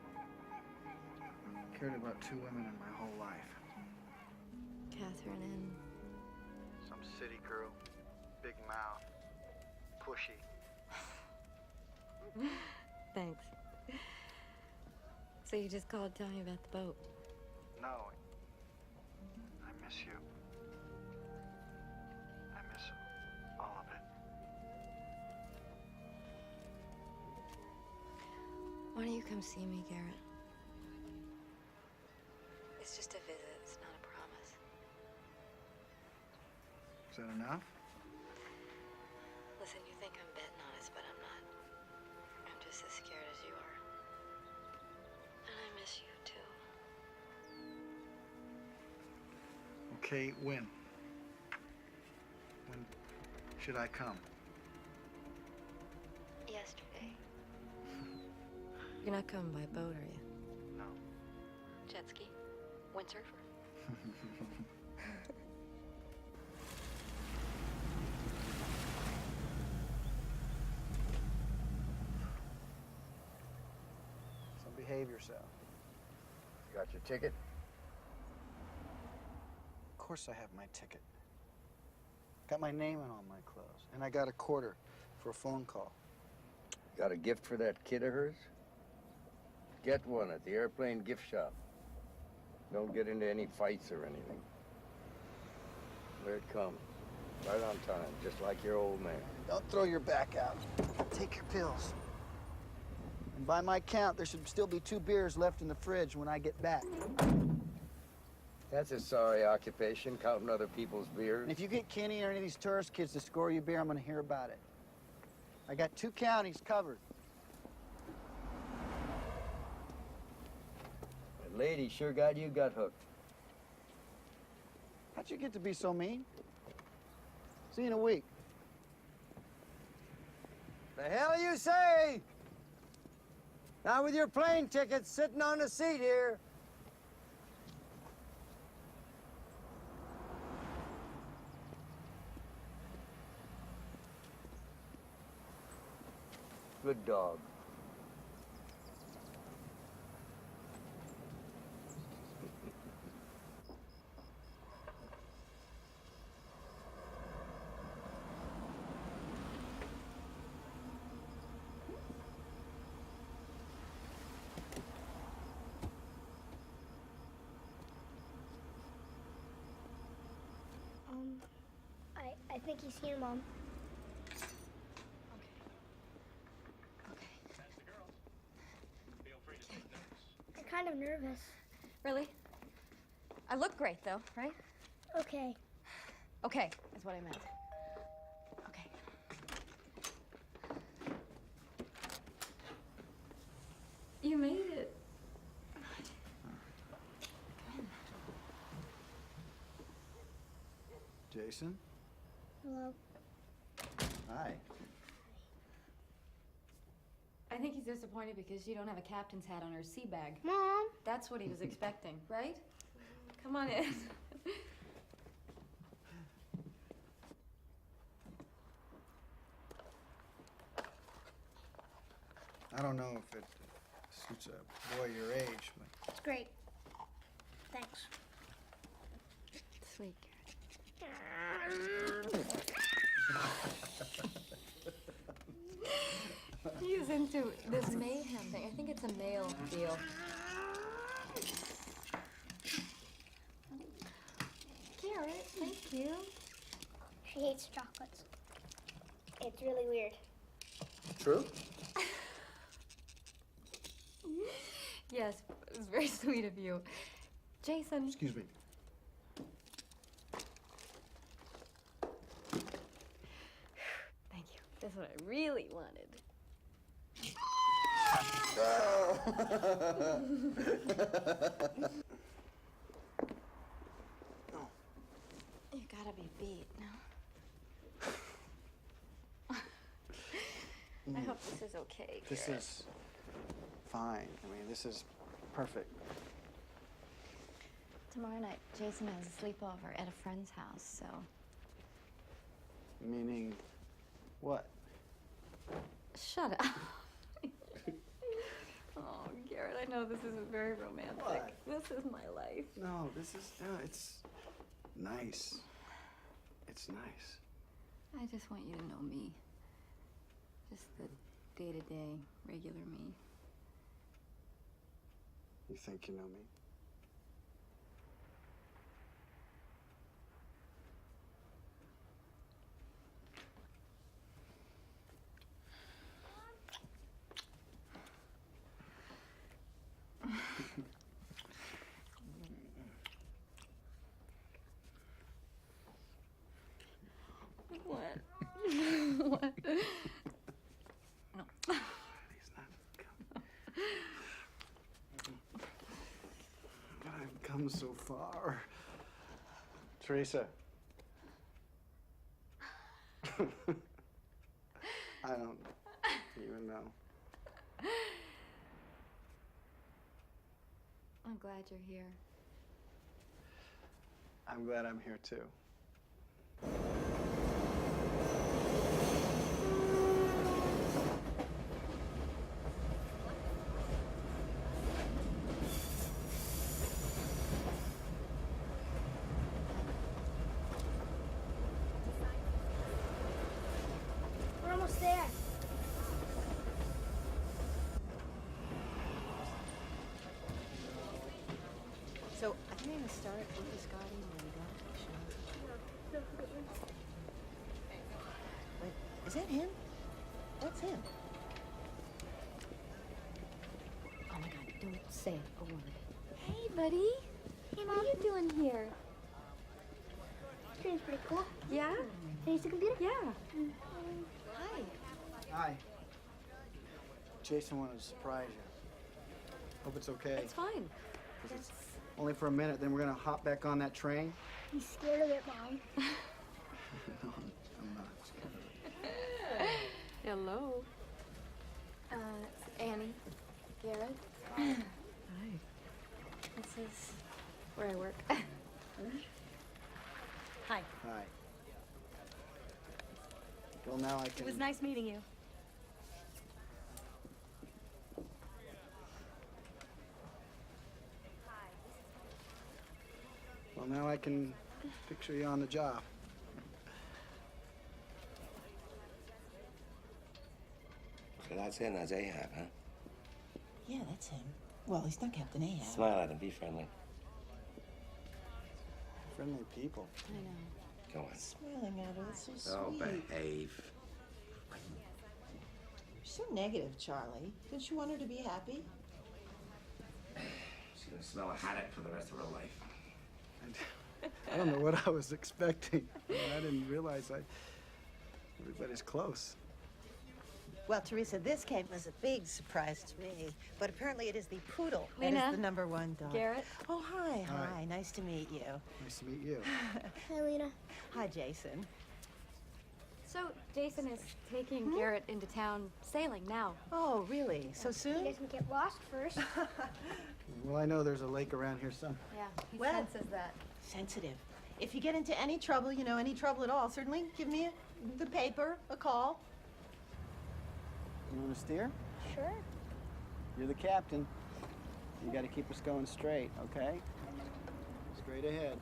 cared about 2 women in my whole life. Catherine and... Some city girl, big mouth, pushy. Thanks. So you just called to tell me about the boat? No, I miss you. I miss all of it. Why don't you come see me, Garrett? It's just a visit, it's not a promise. Is that enough? Listen, you think I'm betting on us, but I'm not. I'm just as scared as you are. And I miss you, too. Okay, when? When should I come? Yesterday. You're not coming by boat, are you? No. Jet ski? Windsurfer? So behave yourself. Got your ticket? Of course I have my ticket. Got my name in all my clothes. And I got a quarter for a phone call. Got a gift for that kid of hers? Get one at the airplane gift shop. Don't get into any fights or anything. There it comes. Right on time, just like your old man. Don't throw your back out. Take your pills. And by my count, there should still be 2 beers left in the fridge when I get back. That's a sorry occupation, counting other people's beers. And if you get Kenny or any of these tourist kids to score you beer, I'm gonna hear about it. I got 2 counties covered. That lady sure got you hooked. How'd you get to be so mean? See you in a week. The hell you say? Not with your plane ticket sitting on the seat here. Good dog. I think he's here, Mom. I'm kind of nervous. Really? I look great, though, right? Okay. Okay, is what I meant. Okay. You made it. Jason? Hello. Hi. I think he's disappointed because you don't have a captain's hat on her sea bag. Mom! That's what he was expecting, right? Come on in. I don't know if it suits a boy your age, but... It's great. Thanks. Sweet, He's into this mayhem thing. I think it's a male deal. Garrett, thank you. She hates chocolates. It's really weird. True? Yes, it was very sweet of you. Jason. Excuse me. Thank you. That's what I really wanted. You gotta be beat, no? I hope this is okay, This Garrett. is fine. I mean, this is perfect. Tomorrow night, Jason has a sleepover at a friend's house, so... Meaning what? Shut up. Oh, Garrett, I know this isn't very romantic. What? This is my life. No, this is, it's nice. It's nice. I just want you to know me. Just the day-to-day, regular me. You think you know me? What? What? No. I've come so far. Teresa. I don't even know. I'm glad you're here. I'm glad I'm here too. We're almost there. So, are you going to start with the Scotty or we don't? No. Wait, is that him? That's him. Oh my God, don't say a word. Hey, buddy. Hey, what are you doing here? This pretty cool. Yeah? Can you use the computer? Yeah. Hi. Hi. Jason wanted to surprise you. Hope it's okay. It's fine. 'Cause it's only for a minute, then we're gonna hop back on that train. He's scared of it, Mom. No, I'm not scared. Hello. It's Annie. Garrett. Hi. This is where I work. Hi. Hi. Well, now I It can... was nice meeting you. Well, now I can picture you on the job. So that's it, that's Ahab, huh? Yeah, that's him. Well, he's not Captain Ahab. Smile at him, be friendly. Friendly people. I know. Go on. Smiling at her, that's so Oh, sweet. behave. You're so negative, Charlie. Didn't you want her to be happy? She's gonna smell a haddock for the rest of her life. I don't know what I was expecting. I didn't realize everybody's close. Well, Teresa, this came as a big surprise to me, but apparently it is the poodle that Lena. is the #1 dog. Garrett. Oh, hi. Hi. Nice to meet you. Nice to meet you. Hi, Lena. Hi, Jason. So, Jason is taking Garrett into town sailing now. Oh, really? So You soon? guys can get lost first. Well, I know there's a lake around here somewhere. Yeah, he Well- senses that. Sensitive. If you get into any trouble, any trouble at all, certainly give me the paper, a call. You want to steer? Sure. You're the captain. You got to keep us going straight, okay? Straight ahead.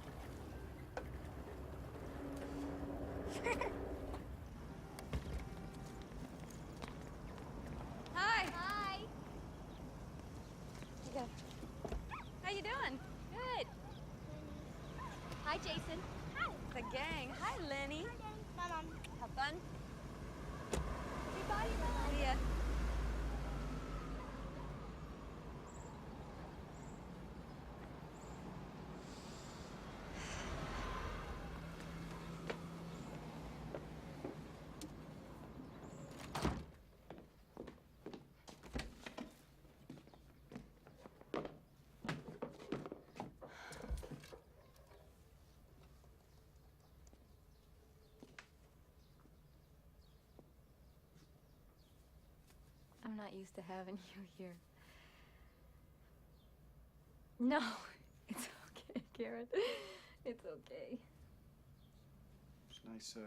Hi. Hi. You go. How you doing? Good. Hi, Jason. Hi. The gang. Hi, Lenny. Hi, Mom. Have fun. Everybody, see ya. I'm not used to having you here. No, it's okay. Garrett. It's okay. It's nice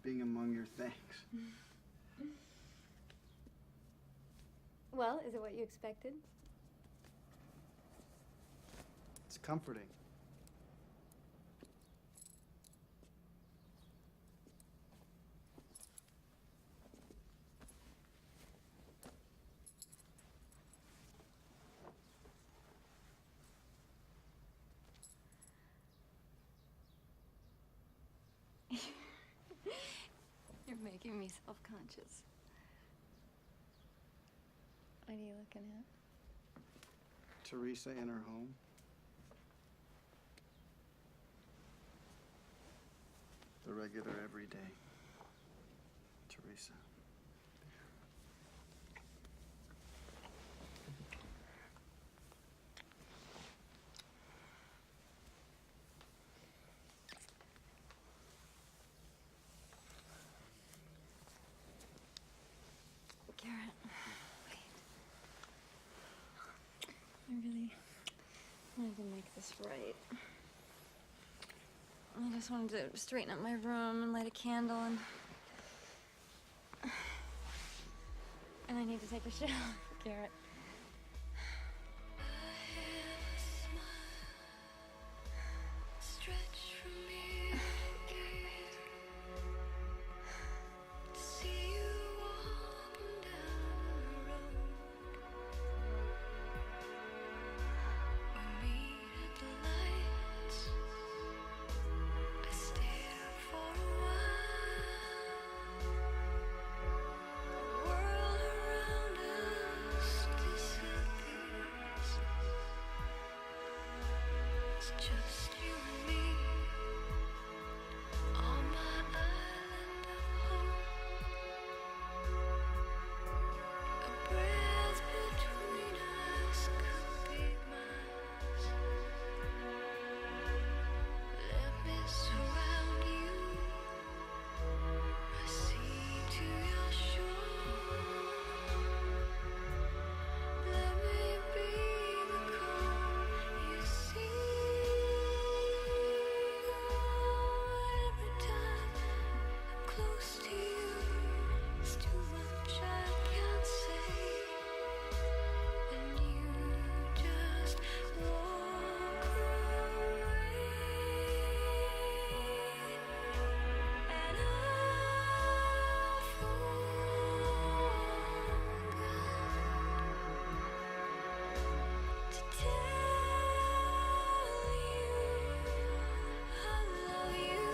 being among your things. Well, is it what you expected? It's comforting. You're making me self-conscious. What are you looking at? Teresa in her home. The regular everyday Teresa. Garrett, wait. I really wanted to make this right. I just wanted to straighten up my room and light a candle and I need to take a shower, Garrett. Just you and me on my island of home. A breath between us could be miles. Let me surround you. I see to your shore. Let me be the calm you see. Every time I'm close to you, it's too much I can't say, and you just walk away, and I forgot to tell you I love you.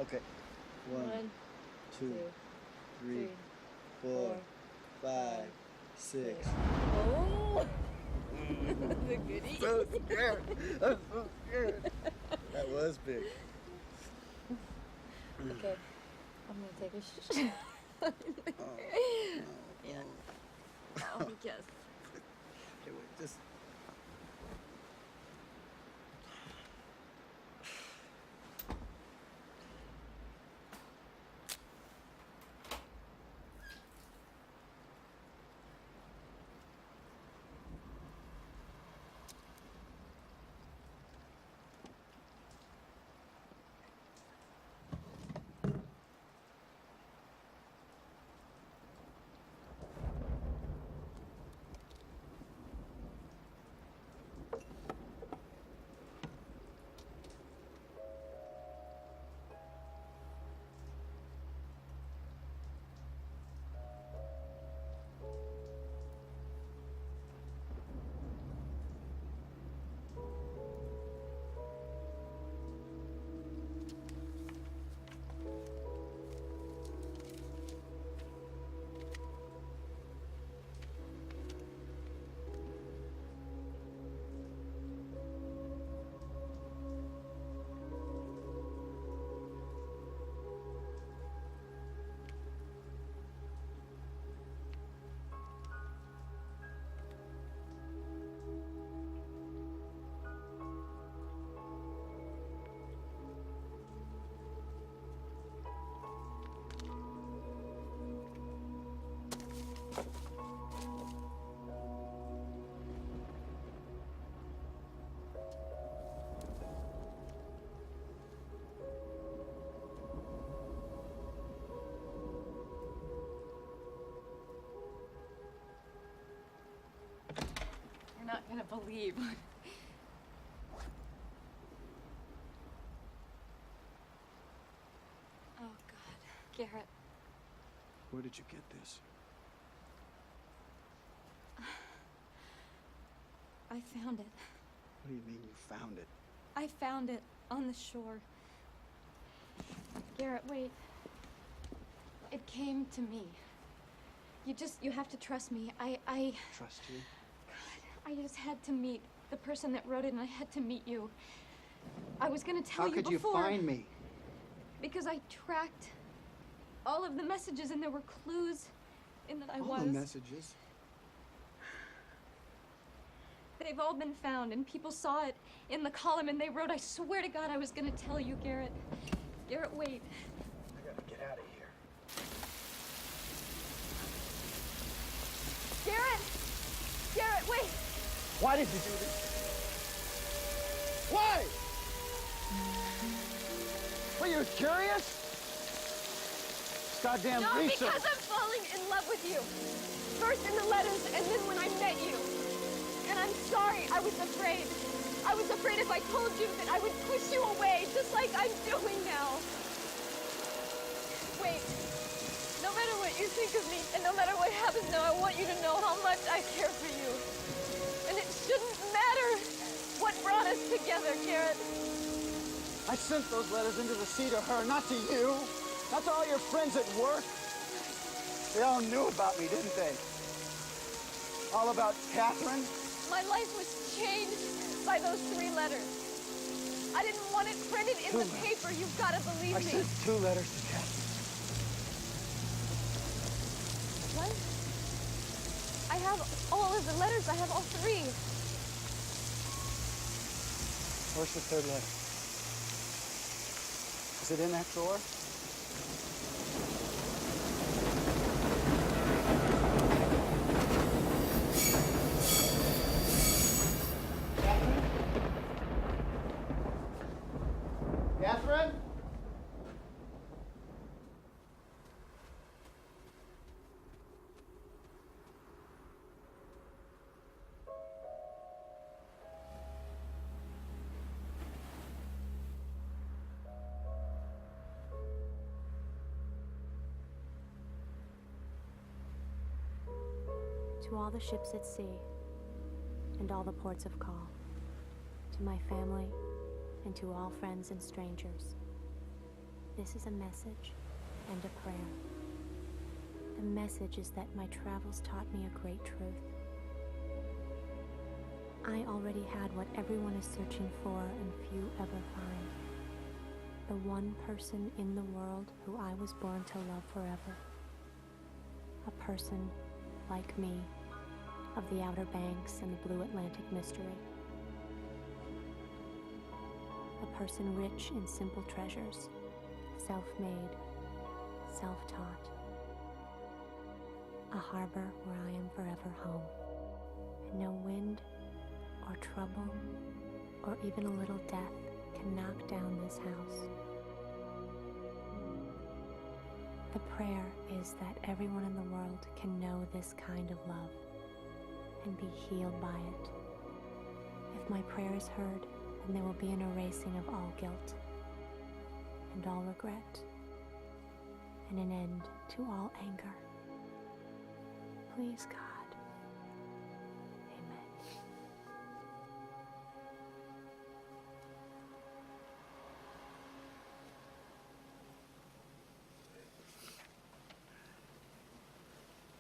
Okay. 1, 2, 3, 3, 4, 5, 6. Oh! The goodie. So scared. I'm so scared. That was big. Okay, I'm gonna take a shower. Yeah. Oh, yes. Okay, wait, just. believe. Oh, God. Garrett. Where did you get this? I found it. What do you mean you found it? I found it on the shore. Garrett, wait. It came to me. You have to trust me. I Trust you? I just had to meet the person that wrote it, and I had to meet you. I was gonna tell you before. How could you find me? Because I tracked all of the messages, and there were clues in that I was. All the messages? They've all been found, and people saw it in the column, and they wrote, I swear to God I was gonna tell you, Garrett. Garrett, wait. I gotta get out of here. Garrett! Garrett, wait! Why did you do this? Why? Were you curious? Goddamn No, Lisa. because I'm falling in love with you. First in the letters, and then when I met you. And I'm sorry, I was afraid. I was afraid if I told you that I would push you away, just like I'm doing now. Wait. No matter what you think of me, and no matter what happens now, I want you to know how much I care for you. And it shouldn't matter what brought us together, Garrett. I sent those letters into the sea to her, not to you. Not to all your friends at work. They all knew about me, didn't they? All about Catherine. My life was changed by those 3 letters. I didn't want it printed in the paper. You've got to believe I me. sent 2 letters to Catherine. What? I have all of the letters. I have all 3. Where's the 3rd letter? Is it in that drawer? Catherine? To all the ships at sea, and all the ports of call, to my family, and to all friends and strangers, this is a message and a prayer. The message is that my travels taught me a great truth. I already had what everyone is searching for and few ever find. The one person in the world who I was born to love forever. A person like me, of the Outer Banks and the Blue Atlantic mystery. A person rich in simple treasures, self-made, self-taught. A harbor where I am forever home, and no wind or trouble or even a little death can knock down this house. The prayer is that everyone in the world can know this kind of love and be healed by it. If my prayer is heard, then there will be an erasing of all guilt and all regret, and an end to all anger. Please, God. Amen.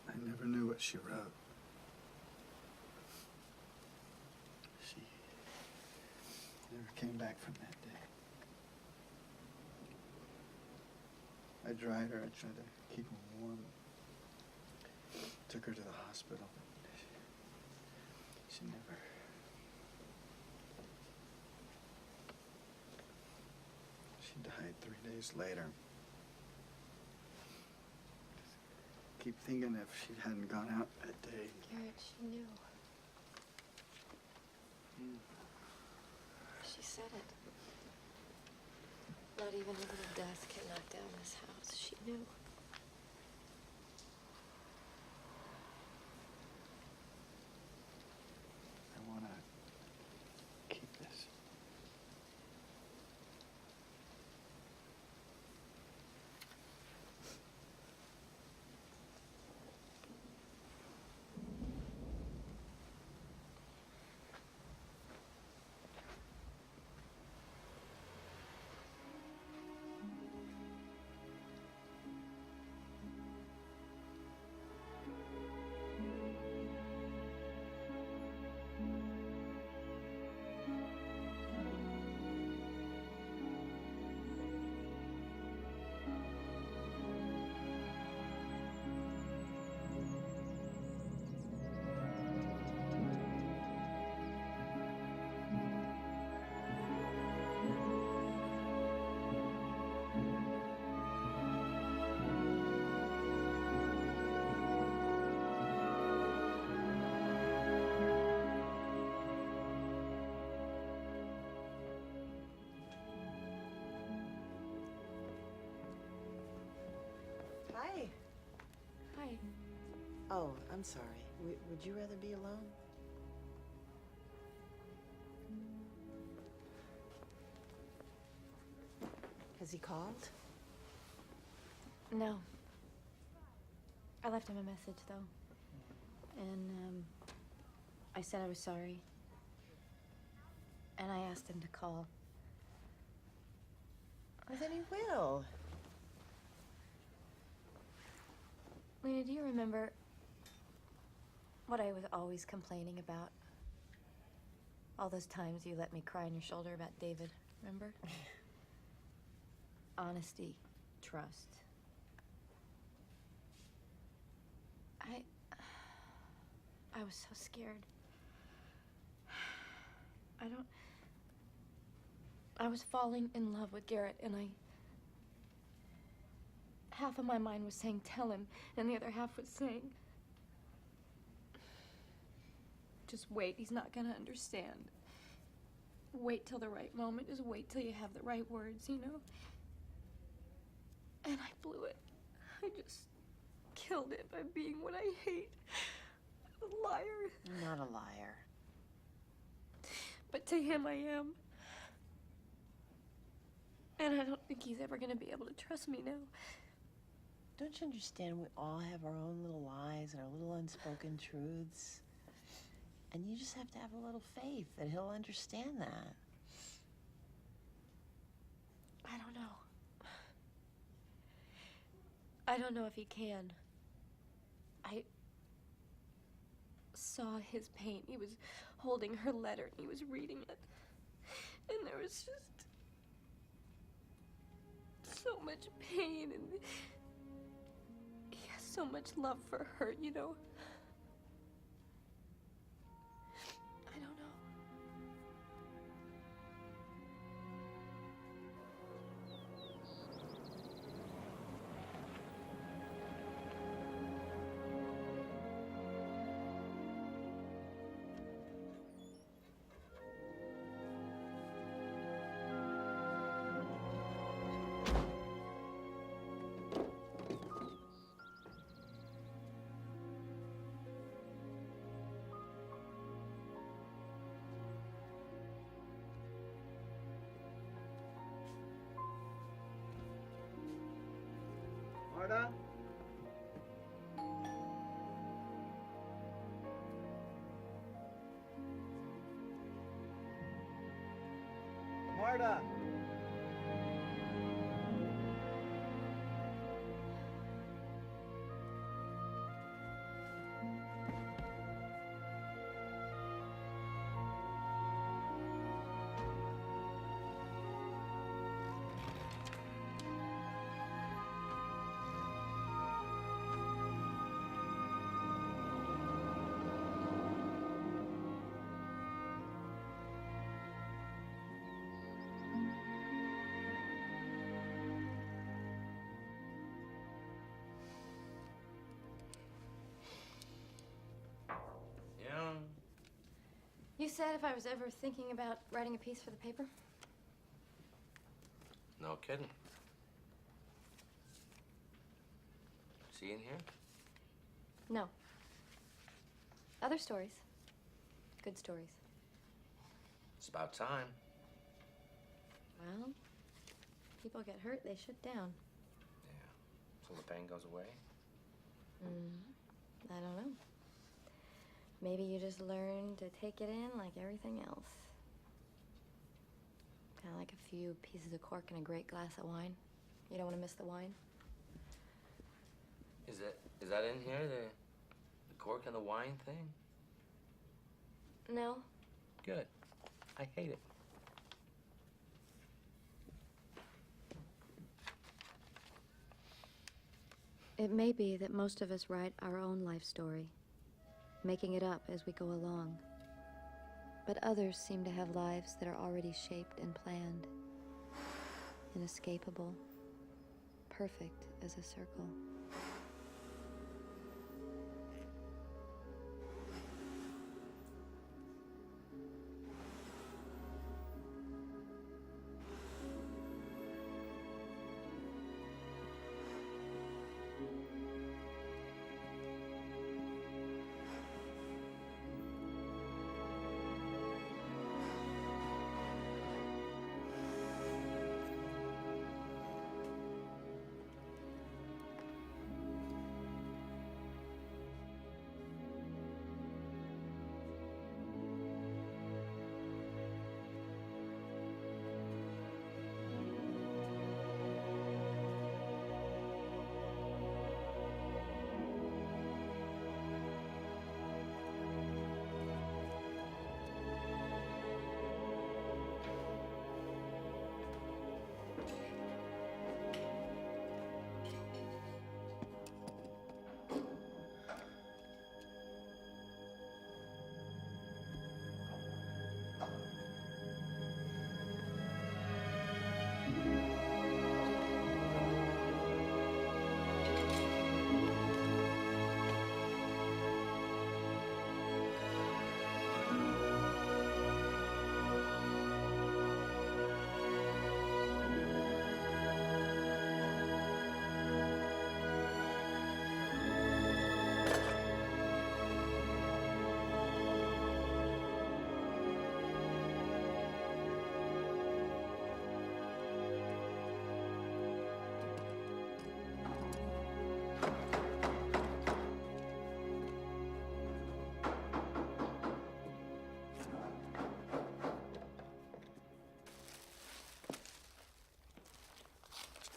I never knew what she wrote. She never came back from that day. I dried her. I tried to keep her warm. Took her to the hospital. She never... She died 3 days later. Keep thinking if she hadn't gone out that day. Garrett, she knew. She said it. Not even a little death can knock down this house. She knew. I want to Oh, I'm sorry. Would you rather be alone? Has he called? No. I left him a message, though. And, I said I was sorry. And I asked him to call. Well, then he will. Lena, do you remember what I was always complaining about? All those times you let me cry on your shoulder about David, remember? Honesty, trust. I was so scared. I was falling in love with Garrett, and half of my mind was saying, tell him, and the other half was saying, just wait, he's not gonna understand. Wait till the right moment, just wait till you have the right words, you know? And I blew it. I just killed it by being what I hate. A liar. You're not a liar. But to him, I am. And I don't think he's ever gonna be able to trust me now. Don't you understand we all have our own little lies and our little unspoken truths? And you just have to have a little faith that he'll understand that. I don't know. I don't know if he can. I saw his pain. He was holding her letter and he was reading it. And there was just so much pain, and he has so much love for her, you know? I don't know. Marta? Marta! You said if I was ever thinking about writing a piece for the paper? No kidding. See in here? No. Other stories. Good stories. It's about time. Well, people get hurt, they shut down. So the pain goes away? I don't know. Maybe you just learn to take it in like everything else. Kind of like a few pieces of cork and a great glass of wine. You don't want to miss the wine? Is that in here, the cork and the wine thing? No. Good. I hate it. It may be that most of us write our own life story, making it up as we go along. But others seem to have lives that are already shaped and planned, inescapable, perfect as a circle.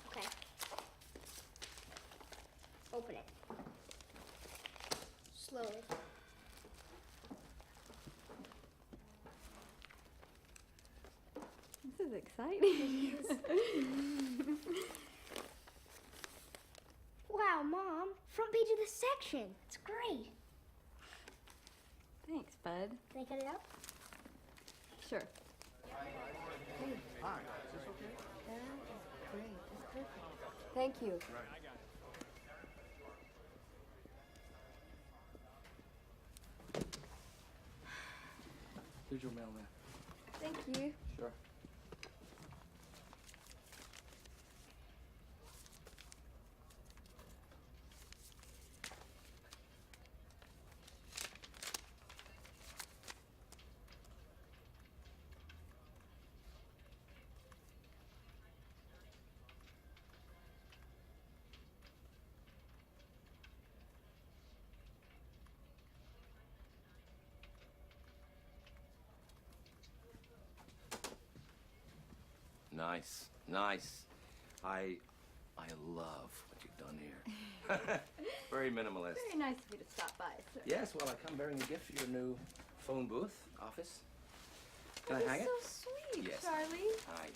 Okay. Open it. Slowly. This is exciting. Wow, Mom. Front page of the section. It's great. Thanks, bud. Can I cut it out? Sure. Hi. Is this okay? That is great. That's perfect. Thank you. Here's your mailman. Thank you. Sure. Nice, nice. I love what you've done here. Very minimalist. Very nice of you to stop by, sir. Yes, well, I come bearing a gift for your new phone booth office. Can I hang it? So sweet, Yes. Charlie. I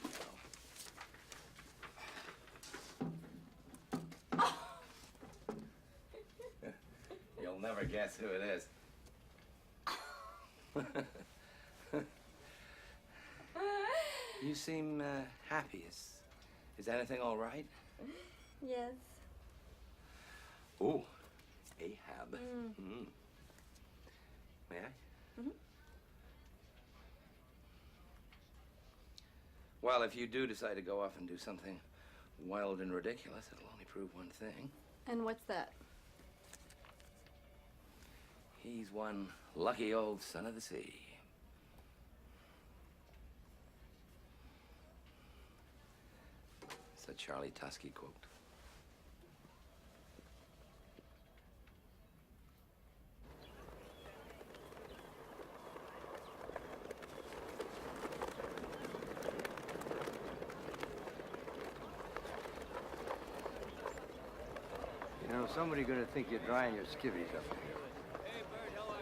know. You'll never guess who it is. You seem happy. Is anything all right? Yes. Oh, Ahab. Mm. May I? Mm-hmm. Well, if you do decide to go off and do something wild and ridiculous, it'll only prove one thing. And what's that? He's one lucky old son of the sea. It's a Charlie Tusky quote. You know, somebody's gonna think you're drying your skivvies up here. Hey, Bert, how are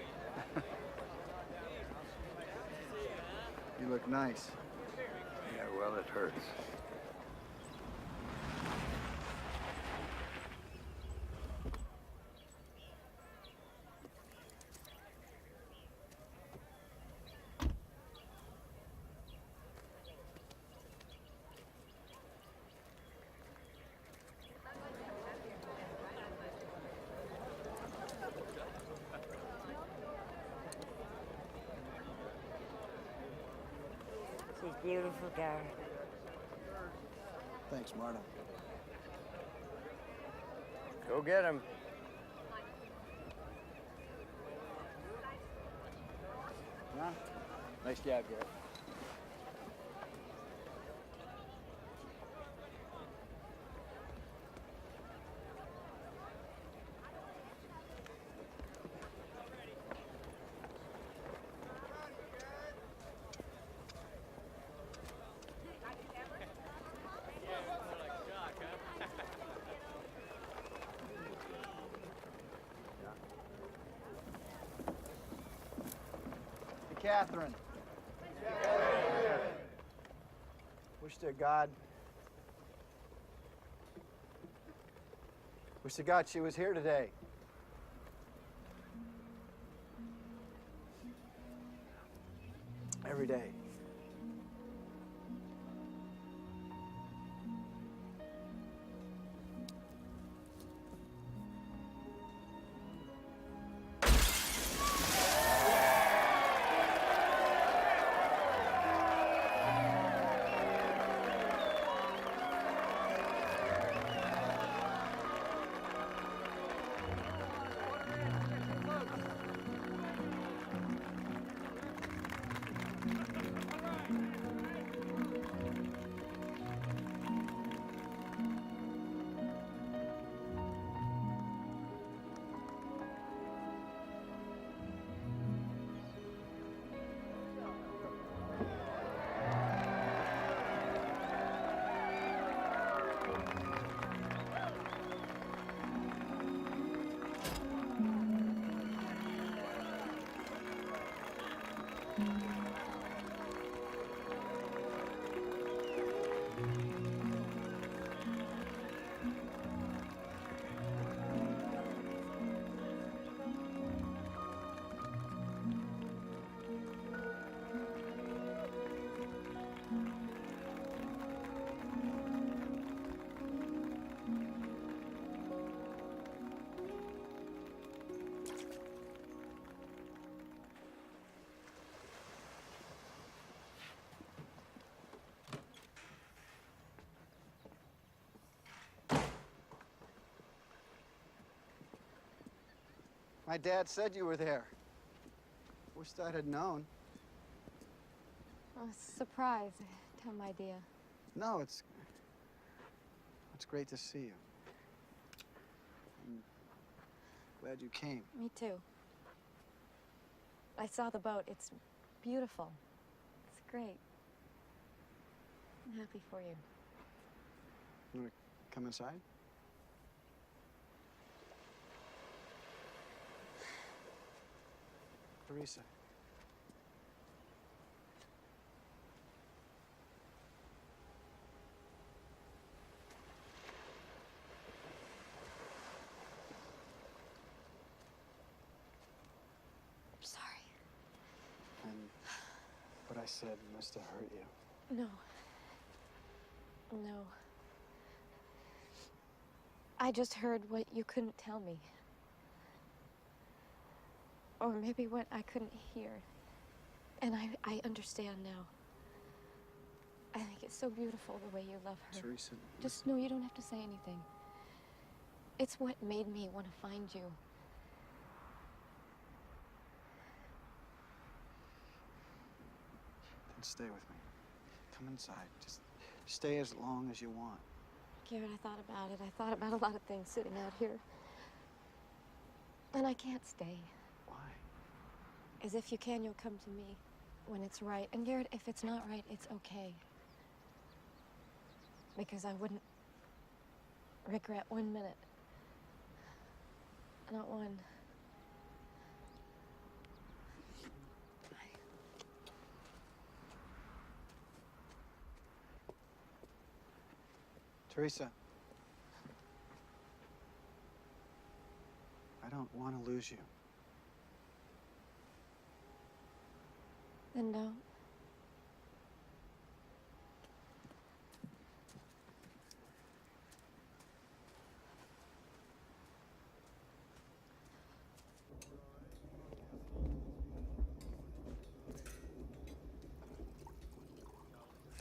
you? You look nice. Yeah, well, it hurts. She's beautiful, Gary. Thanks, Marta. Go get him. Huh? Nice job, Garrett. Catherine. Wish to God she was here today. Every day. My dad said you were there. Wished I'd had known. Oh, surprise. Dumb idea. No, it's great to see you. I'm glad you came. Me too. I saw the boat. It's beautiful. It's great. I'm happy for you. You want to come inside? Teresa. I'm sorry. And what I said must have hurt you. No. No. I just heard what you couldn't tell me. Or maybe what I couldn't hear. And I understand now. I think it's so beautiful the way you love her. Teresa. Just no, you don't have to say anything. It's what made me want to find you. Then stay with me. Come inside. Just stay as long as you want. Garrett, I thought about it. I thought about a lot of things sitting out here. And I can't stay. Why? As if you can, you'll come to me when it's right. And Garrett, if it's not right, it's okay. Because I wouldn't regret 1 minute. Not one. Teresa. I don't want to lose you. Then don't.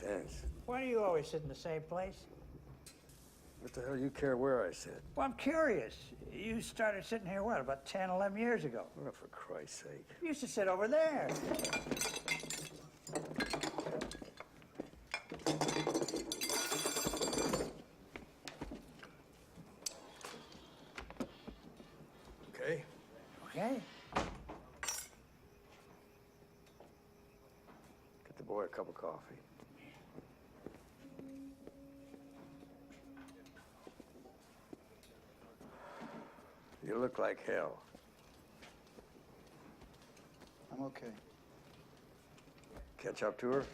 Vince, Why do you always sit in the same place? what the hell you care where I sit? Well, I'm curious. You started sitting here, what, about 10, 11 years ago? Oh, for Christ's sake. You used to sit over there. Okay? Okay. Get the boy a cup of coffee. You look like hell. I'm okay. Catch up to her?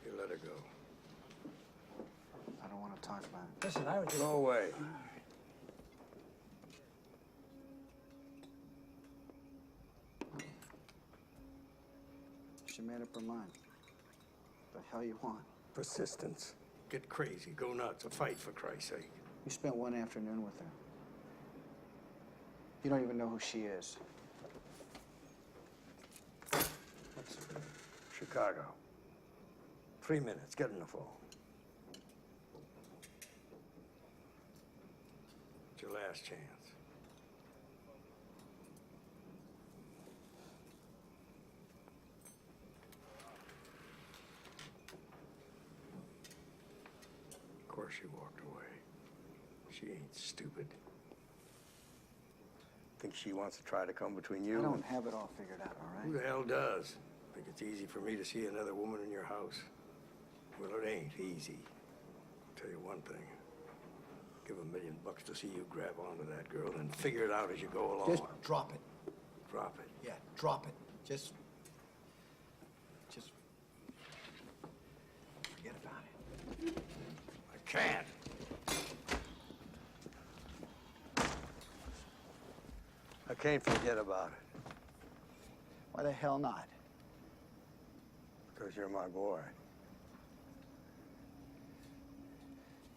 You let her go. I don't want to talk about it. Listen, I was just... Go away. She made up her mind. What the hell you want? Persistence. Get crazy. Go nuts. A fight, for Christ's sake. You spent one afternoon with her. You don't even know who she is. Chicago. 3 minutes. Get in the phone. It's your last chance. Of course she walked away. She ain't stupid. Think she wants to try to come between you? I don't have it all figured out, all Who right? the hell does? Think it's easy for me to see another woman in your house? Well, it ain't easy. I'll tell you one thing. give $1,000,000 to see you grab onto that girl and figure it out as you go along. Just drop it. Drop it. Yeah, drop it. Just forget about it. I can't. I can't forget about it. Why the hell not? Because you're my boy.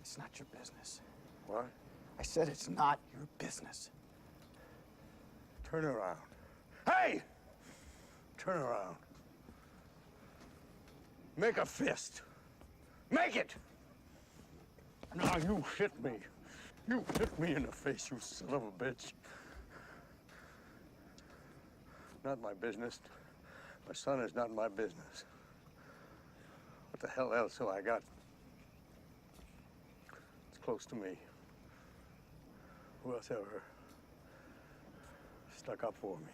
It's not your business. What? I said it's not your business. Turn around. Hey! Turn around. Make a fist. Make it! Now you hit me. You hit me in the face, you son of a bitch. Not my business. My son is not my business. What the hell else have I got? It's close to me. Who else ever stuck up for me?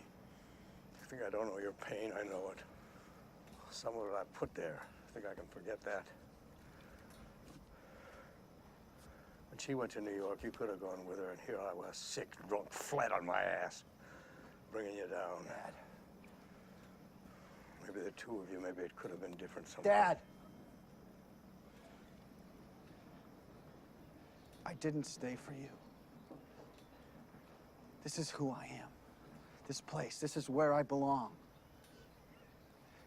You think I don't know your pain? I know it. Some of it I put there. Think I can forget that? When she went to New York, you could have gone with her, and here I was, sick, drunk, flat on my ass, bringing you down. Dad. Maybe the two of you, maybe it could have been different somehow. Dad! I didn't stay for you. This is who I am. This place, this is where I belong.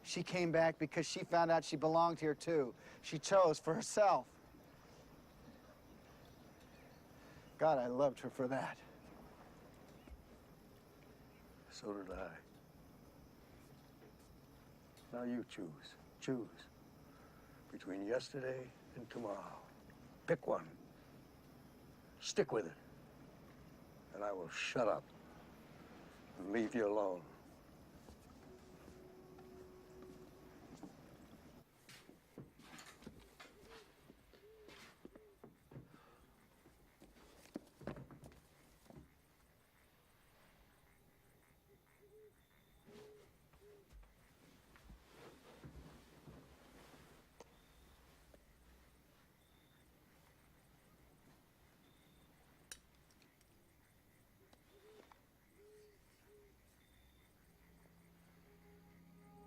She came back because she found out she belonged here too. She chose for herself. God, I loved her for that. So did I. Now you choose. Choose. Between yesterday and tomorrow. Pick one. Stick with it. And I will shut up and leave you alone.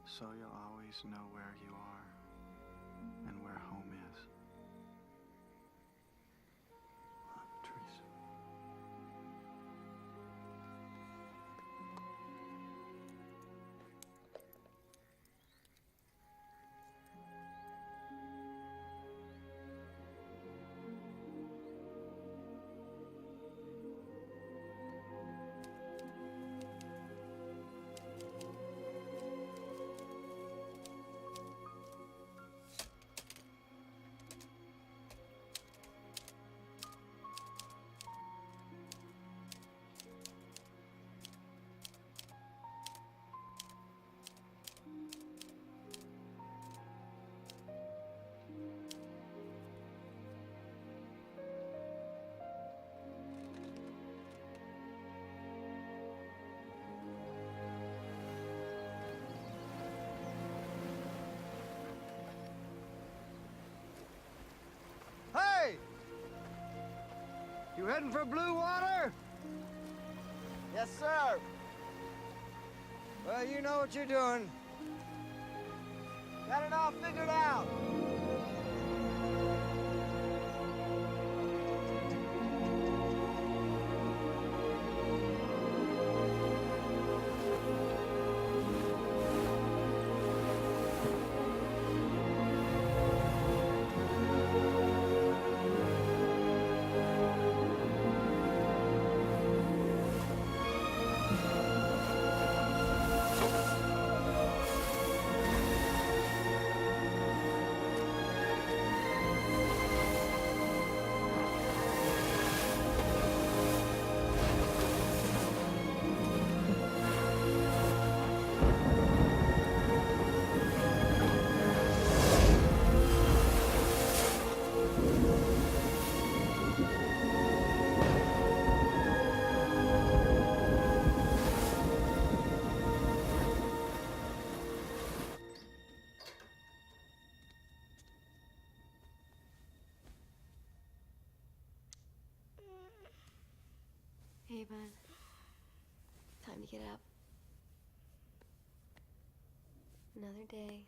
So you'll always know where you are and where home is. Teresa. Hey! You heading for blue water? Yes, sir. Well, you know what you're doing. Got it all figured out. Okay, bud. Time to get up. Another day.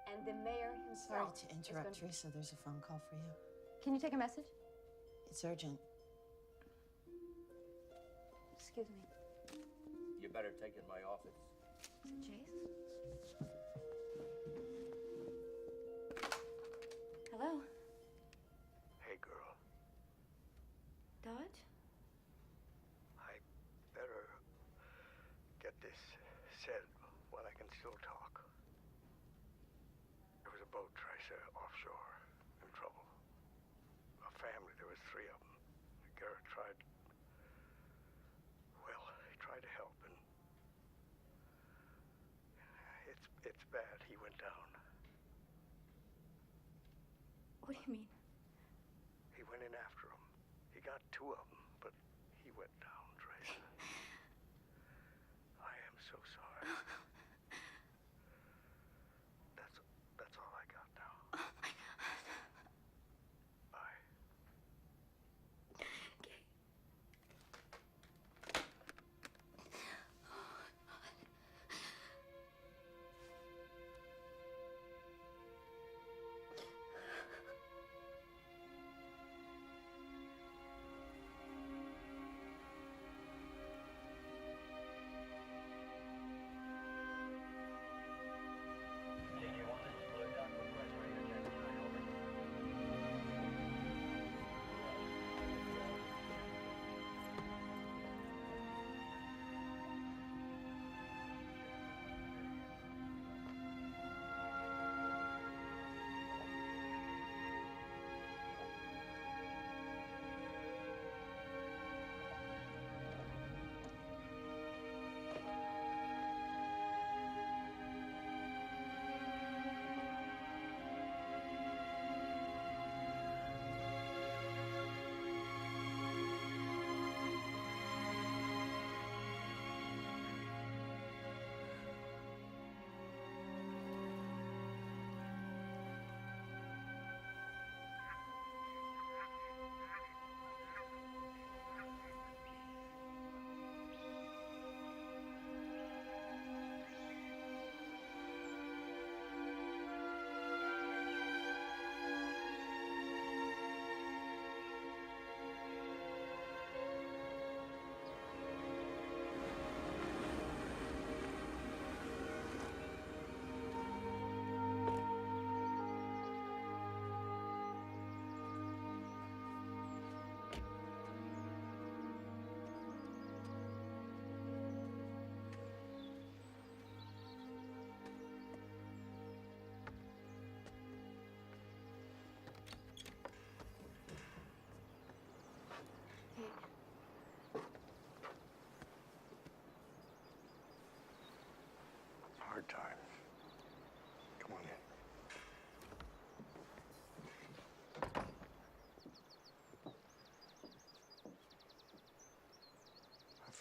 And the mayor Sorry himself. to interrupt, Teresa. There's a phone call for you. Can you take a message? It's urgent. Excuse me. You better take it in my office. Is it Jace? Hello? Hey, girl. Dodge? I better get this said while I can still talk. There was a boat tracer offshore in trouble. A family, there was 3 of them. Garrett tried, well, he tried to help, and it's bad. He went down. What do you mean? He went in after him. He got 2 of them, but he went down, Trace. I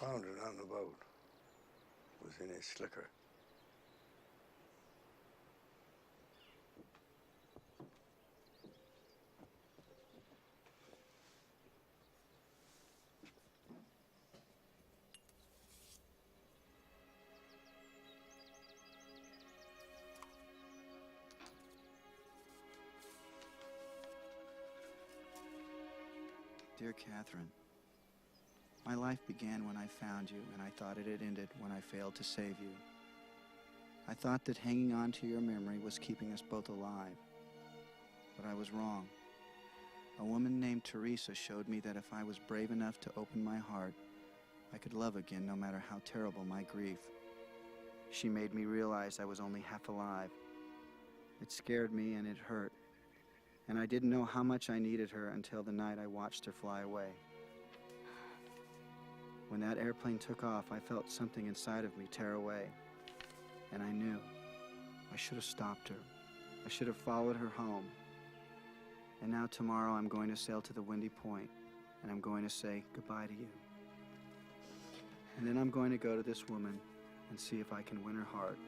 found it on the boat. It was in his slicker. Dear Catherine, my life began when I found you, and I thought it had ended when I failed to save you. I thought that hanging on to your memory was keeping us both alive, but I was wrong. A woman named Teresa showed me that if I was brave enough to open my heart, I could love again no matter how terrible my grief. She made me realize I was only half alive. It scared me and it hurt. And I didn't know how much I needed her until the night I watched her fly away. When that airplane took off, I felt something inside of me tear away. And I knew I should have stopped her. I should have followed her home. And now tomorrow I'm going to sail to the Windy Point, and I'm going to say goodbye to you. And then I'm going to go to this woman and see if I can win her heart.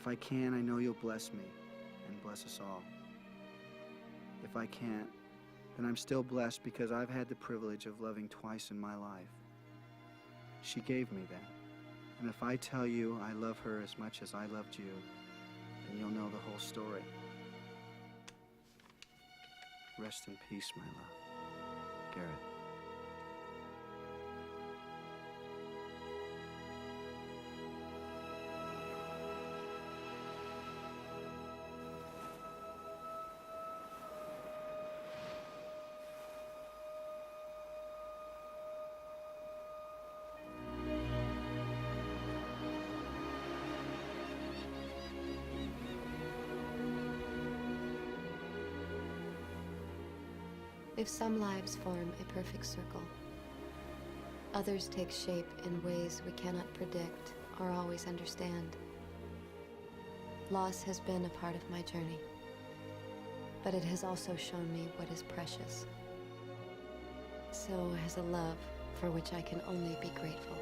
If I can, I know you'll bless me and bless us all. If I can't, then I'm still blessed because I've had the privilege of loving twice in my life. She gave me that. And if I tell you I love her as much as I loved you, then you'll know the whole story. Rest in peace, my love. Garrett. If some lives form a perfect circle, others take shape in ways we cannot predict or always understand. Loss has been a part of my journey, but it has also shown me what is precious. So has a love for which I can only be grateful.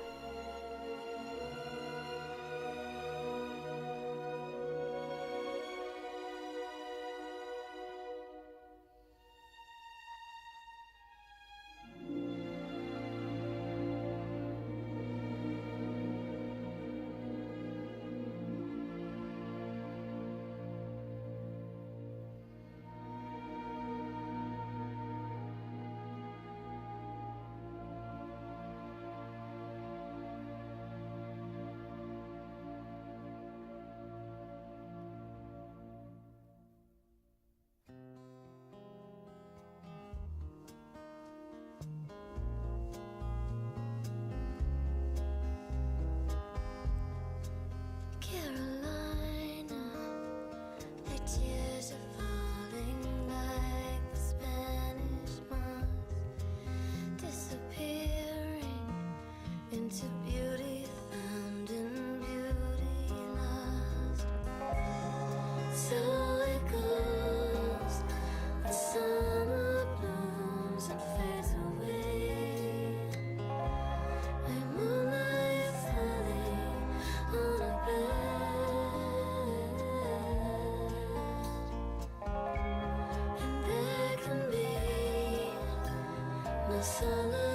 I'm on a falling on a bed. summer